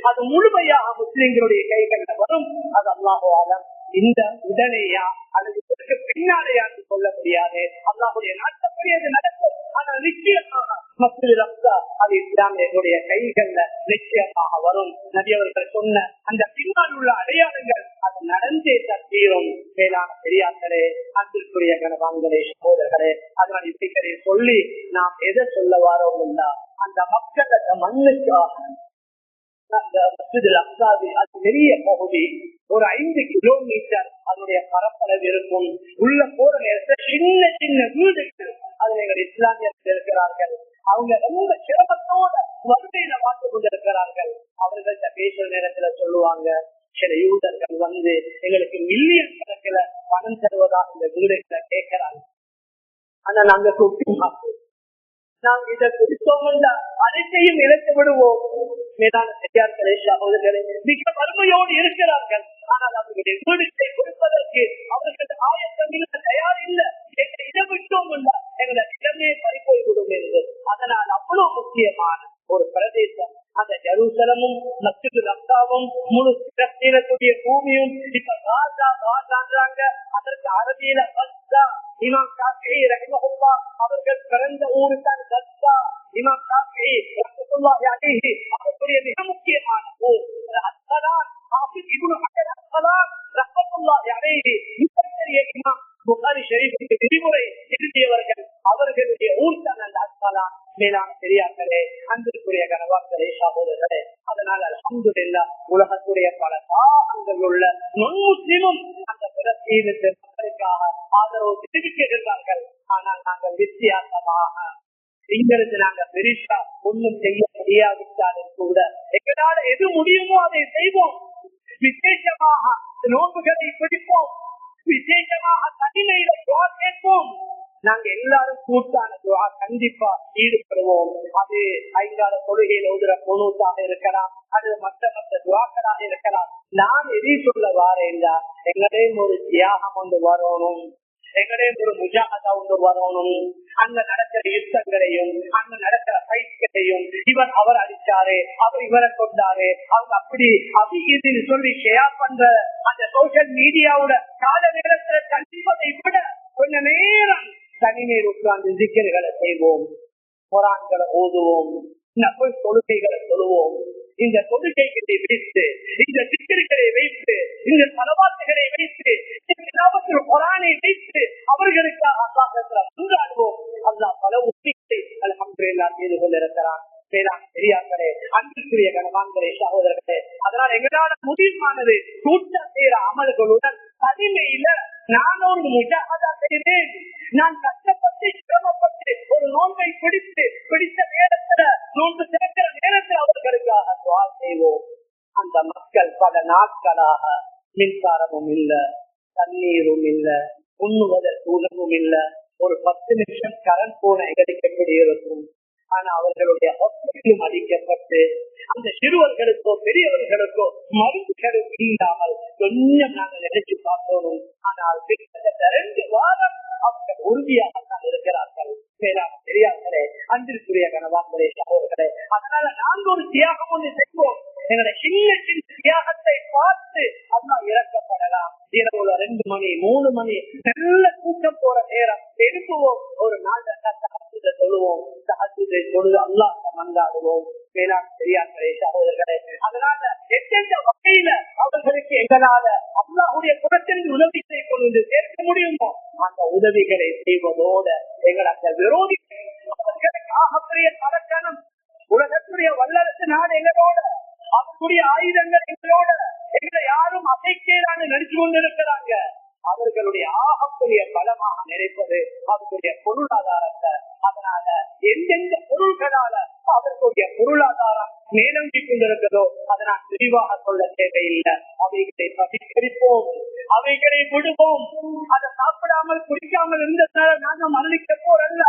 A: அது முழுமையாக முஸ்லிம்களுடைய கைகளில் வரும். அது அல்லாஹ் இந்த உடனேயா அல்லது பின்னாலேயா சொல்ல முடியாது. அல்லாஹ்வுடைய நாட்டப்படி அது நடக்கும். ஆனால் நிச்சயமாக மஸ்ஜிதுல் அக்ஸா அது இஸ்லாமியர்களுடைய கைகள்ல நிச்சயமாக வரும். நபி அவர்கள் சொன்ன அந்த பின்னால் உள்ள அடையாளங்கள் அது நடந்தே தீரும். மேலான பெரியார்களே, அன்பிற்குரிய கணவான்களே, சகோதரர்களே, அதனால் இப்படி சொல்லி நாம் எதை சொல்ல வாரோம்னா, அந்த மக்கள் அந்த மண்ணுக்காக அந்த மஸ்ஜிதுல் அக்ஸாவி அது பெரிய பகுதி, ஒரு 5 கிலோமீட்டர் அதனுடைய பரப்பளவு இருக்கும். உள்ள போற நேரத்தில் சின்ன சின்ன வீடுகள் அதுல எங்கள் இஸ்லாமியர்கள் இருக்கிறார்கள். அவங்க ரொம்ப சிரமத்தோட வறுமையில பார்த்து கொண்டிருக்கிறார்கள். அவர்கள்ட்ட பேசுற நேரத்துல சொல்லுவாங்க, சில யூதர்கள் வந்து எங்களுக்கு மில்லியன் கணக்கில் பணம் தருவதா இந்த வீடுகளை கேட்கிறாங்க. ஆனா நாங்க கூப்பிட்டு நாம் இதை குறித்தோம் அனைத்தையும் இழந்து விடுவோம். மேலான பெரியார்களே, சகோதரர்களே, மிக வறுமையோடு இருக்கிறார்கள். ஆனால் அவர்களுடைய வீடுகளை கொடுப்பதற்கு அவர்கள் ஆயத்தம் இல்லை, தயார் இல்லை. இதை விட்டோம் எங்களை இடமே பறிப்போய்விடும் என்று. அதனால் அவ்வளவு முக்கியமான ஒரு பிரதேசம் அந்த ஜெருசலமும் மஸ்ஜிதுல் அக்ஸாவும் முழு தீரக்கூடிய பூமியும் இப்ப காசான்றாங்க. அதற்கு அரபியில கஸ்ஸா. இமாம் ஷாஃபிஈ ரஹிமஹுல்லாஹ் அவர்கள் பிறந்த ஊரு தான் கஸ்ஸா. இமாம் ஷாஃபிஈ ரஹ்மத்துல்லாஹி அலைஹி அவருடைய மிக முக்கியமான ஊர் அஸ்ஸலாத். ஹாஃபிஸ் இப்னு ஹஜர் அஸ்ஸலாத் ரஹ்மத்துல்லாஹி அலைஹி மிகப்பெரிய இமாம் புகாரி ஷரீஃபுக்கு விதிமுறை எழுதியவர்கள். அவர்களுடைய ஊர் தான் அந்த அஸ்ஸலாத். மேலான பெரியார்களே, அன்பிற்குரிய கணவான்களே, சகோதரர்களே, அதனால் அல்ஹம்துலில்லாஹ் உலகத்துடைய பல பாகங்கள் உள்ள முஸ்லிமும் அந்த பிரதேச மக்களுக்காக ஆதரவு தெரிவிக்கிறார்கள். ஆனால் நாங்கள் வித்தியாசமாக இங்கிருந்து நாங்க பெரிசா ஒன்றும் செய்ய முடியாவிட்டாலும் கூட எங்களால எது முடியுமோ அதை செய்வோம். விசேஷமாக நோன்புகளை பிடிப்போம், விசேஷமாக தனிமையில துஆ கேட்போம். நாங்க எல்லாரும் கூட்டான துஆ கண்டிப்பா ஈடுபடுவோம். அது 5 தொழுகையில் ஓதுற குனூத்தாக இருக்கலாம், அது மற்ற துஆக்களாக இருக்கலாம். நான் எதை சொல்ல வாரேன்டா, எங்களையும் ஒரு தியாகம் ஒன்று வரணும், எங்களையும் ஒரு முஜாஹதா ஒன்று வரணும். அங்க நடக்கிற யுத்தங்களையும் அங்க நடக்கிற பயிற்சிகளையும் இவர் அவர் அடிச்சாரு, அவர் இவரை கொண்டாரு, அவங்க அப்படி இது சொல்லி ஷேர் பண்ற அந்த சோசியல் மீடியாவோட கால நேரத்தில் கண்டிப்பதை விட கொஞ்ச நேரம் தனிநீர் உட்கார்ந்து திக்ர்களை செய்வோம், குர்ஆன்களை ஓதுவோம், நஃபில் தொழுகைகளை சொல்லுவோம். இந்த தொழுகைகளை வைத்து, இந்த திக்ர்களை வைத்து, இந்த ஸலவாத்துகளை வைத்து, இந்த குர்ஆனை வைத்து அவர்களுக்காக அல்லாஹ்விடத்தில் கொண்டாடுவோம். அல்லாஹ் பல உத்திகளை அல்ஹம்துலில்லாஹ் செய்து கொண்டிருக்கிறான். மேலான பெரியார்களே, அன்பிற்குரிய கணவான்களே, சகோதரர்களே, அதனால் எங்களால முடிவானது கூட்ட செய்யற அமல்களுடன் தனிமையில நான் ஒரு முஜாஹதா செய்தேன். நான் கஷ்டப்பட்டு சிரமப்பட்டு ஒரு நோன்பை பிடித்த நேரத்துல, நோன்பு திறக்கிற நேரத்தில் அவர்களுக்காக துஆ செய்வோம். அந்த மக்கள் பல நாட்களாக மின்சாரமும் இல்ல, தண்ணீரும் இல்ல, உண்ணுவதற்கு உணவும் இல்ல. ஒரு 10 நிமிஷம் கரண்ட் போன எங்களுக்கு எப்படி இருக்கும்? ஆனா அவர்களுடைய ஹாஸ்பிட்டலும் அடிக்கப்பட்டு அந்த சிறுவர்களுக்கோ பெரியவர்களுக்கோ மருந்துகளும் இல்லாமல் கொஞ்சம் நாங்கள் நினைச்சு பார்த்தோம். ஆனால் 2 வாரம் அவர்கள் உறுதியாகத்தான் இருக்கிறார்கள். பெரியார்களே, அன்பிற்குரிய கணவான்களே, சகோதரர்களே, அதனால நாங்கள் ஒரு தியாகம் ஒன்று செய்வோம். எங்களுடைய சின்ன சின்ன தியாகத்தை பார்த்து அல்லாஹ் இறக்கப்படலாம். இரவுல 2 மணி 3 மணி நல்ல கூட்டம் போற நேரம் எழுப்புவோம். ஒரு நாள் சொல்லுவோம், தஹஜ்ஜுதை தொழுது அல்லாஹ் மன்றாடுவோம். மேலான பெரியார்களே, சகோதரர்களே, அதனால எந்தெந்த வகையில அவர்களுக்கு எங்களால அல்லாஹ்வுடைய புறத்தில் உதவிகளை கொண்டு சேர்க்க முடியுமோ அந்த உதவிகளை செய்வதோட எங்கள் அந்த விரோதிகள் அவர்களுக்கு ஆகப்பெரிய தரக்கணம் உலகத்துடைய வல்லரசு நாடு எங்களோட, அவர்களுடைய ஆயுதங்கள் எங்களோட, எங்களை யாரும் அசைக்கேறான்னு நடிச்சு கொண்டிருக்கிறாங்க. அவர்களுடைய ஆகக்கூடிய பலமாக நினைப்பது அவர்களுடைய பொருளாதாரத்தை. அதனால எந்தெந்த பொருள்களால அவர்களுடைய பொருளாதாரம் மேலோங்கி கொண்டிருக்கிறதோ அதனால் விரிவாக சொல்ல தேவையில்லை. அவைகளை பகிர்ப்போம், அவைகளை விடுவோம். அதை சாப்பிடாமல் குடிக்காமல் இருந்ததால் நாங்கள் மரணிக்க போறல்ல.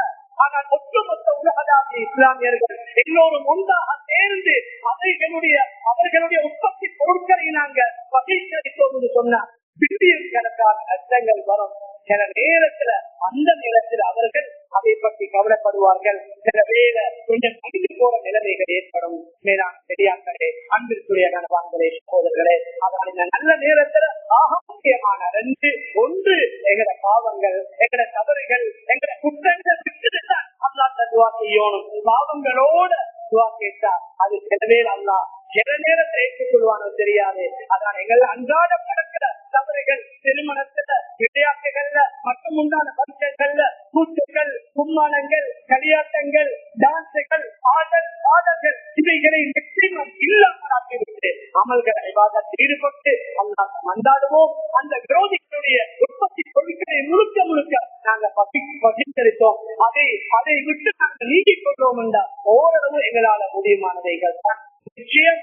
A: ஆனால் ஒட்டுமொத்த உலகளாவிய இஸ்லாமியர்கள் எல்லோரும் ஒன்றாக சேர்ந்து அவர்களுடைய உற்பத்தி பொருட்களை நாங்கள் பகிர்ந்தளித்தோம் என்று சொன்னார். பில்லியன் கணக்கான நஷ்டங்கள் வரும். சில நேரத்துல அந்த நேரத்தில் அவர்கள் அதை பற்றி கவலைப்படுவார்கள். சில வேலை கொஞ்சம் முடிந்து போற நிலைமைகள் ஏற்படும். மேலான பெரியார்களே, அன்பிற்குரிய கணவான்களே, சகோதரர்களே, அதனால் இந்த நல்ல நேரத்துல ஆக முக்கியமான ஒன்று எங்கட பாவங்கள், எங்கட தவறுகள், எங்கட குற்றங்கள் விட்டுதான் அல்லாஹ்ட்ட துஆ செய்யணும். பாவங்களோட துஆ கேட்டா அது சிலவே அல்லாஹ் சில நேரத்தை ஏற்றுக்கொள்வானோ தெரியாது. அதான் எங்கள் அன்றாடம் நடக்கிற தவறுகள், திருமணத்துல, விளையாட்டுகள்ல மற்றும் உண்டான பரிசல்கள்ல, கூத்துக்கள், கும்மானங்கள், களியாட்டங்கள், டான்ஸுகள், பாடல்கள் இவைகளை நிச்சயம் இல்லாமல் ஆக்கிவிட்டு அமல்களை ஈடுபட்டு அல்லாஹ் மன்றாடுவோம். அந்த விரோதிகளுடைய உற்பத்தி பொருட்களை முழுக்க நாங்கள் பகிர்ந்தளித்தோம். அதை விட்டு நாங்கள் நீக்கிக் கொண்டோம் என்றால் ஓரளவு எங்களால் முடியுமானவைகள் தான் நிச்சயம்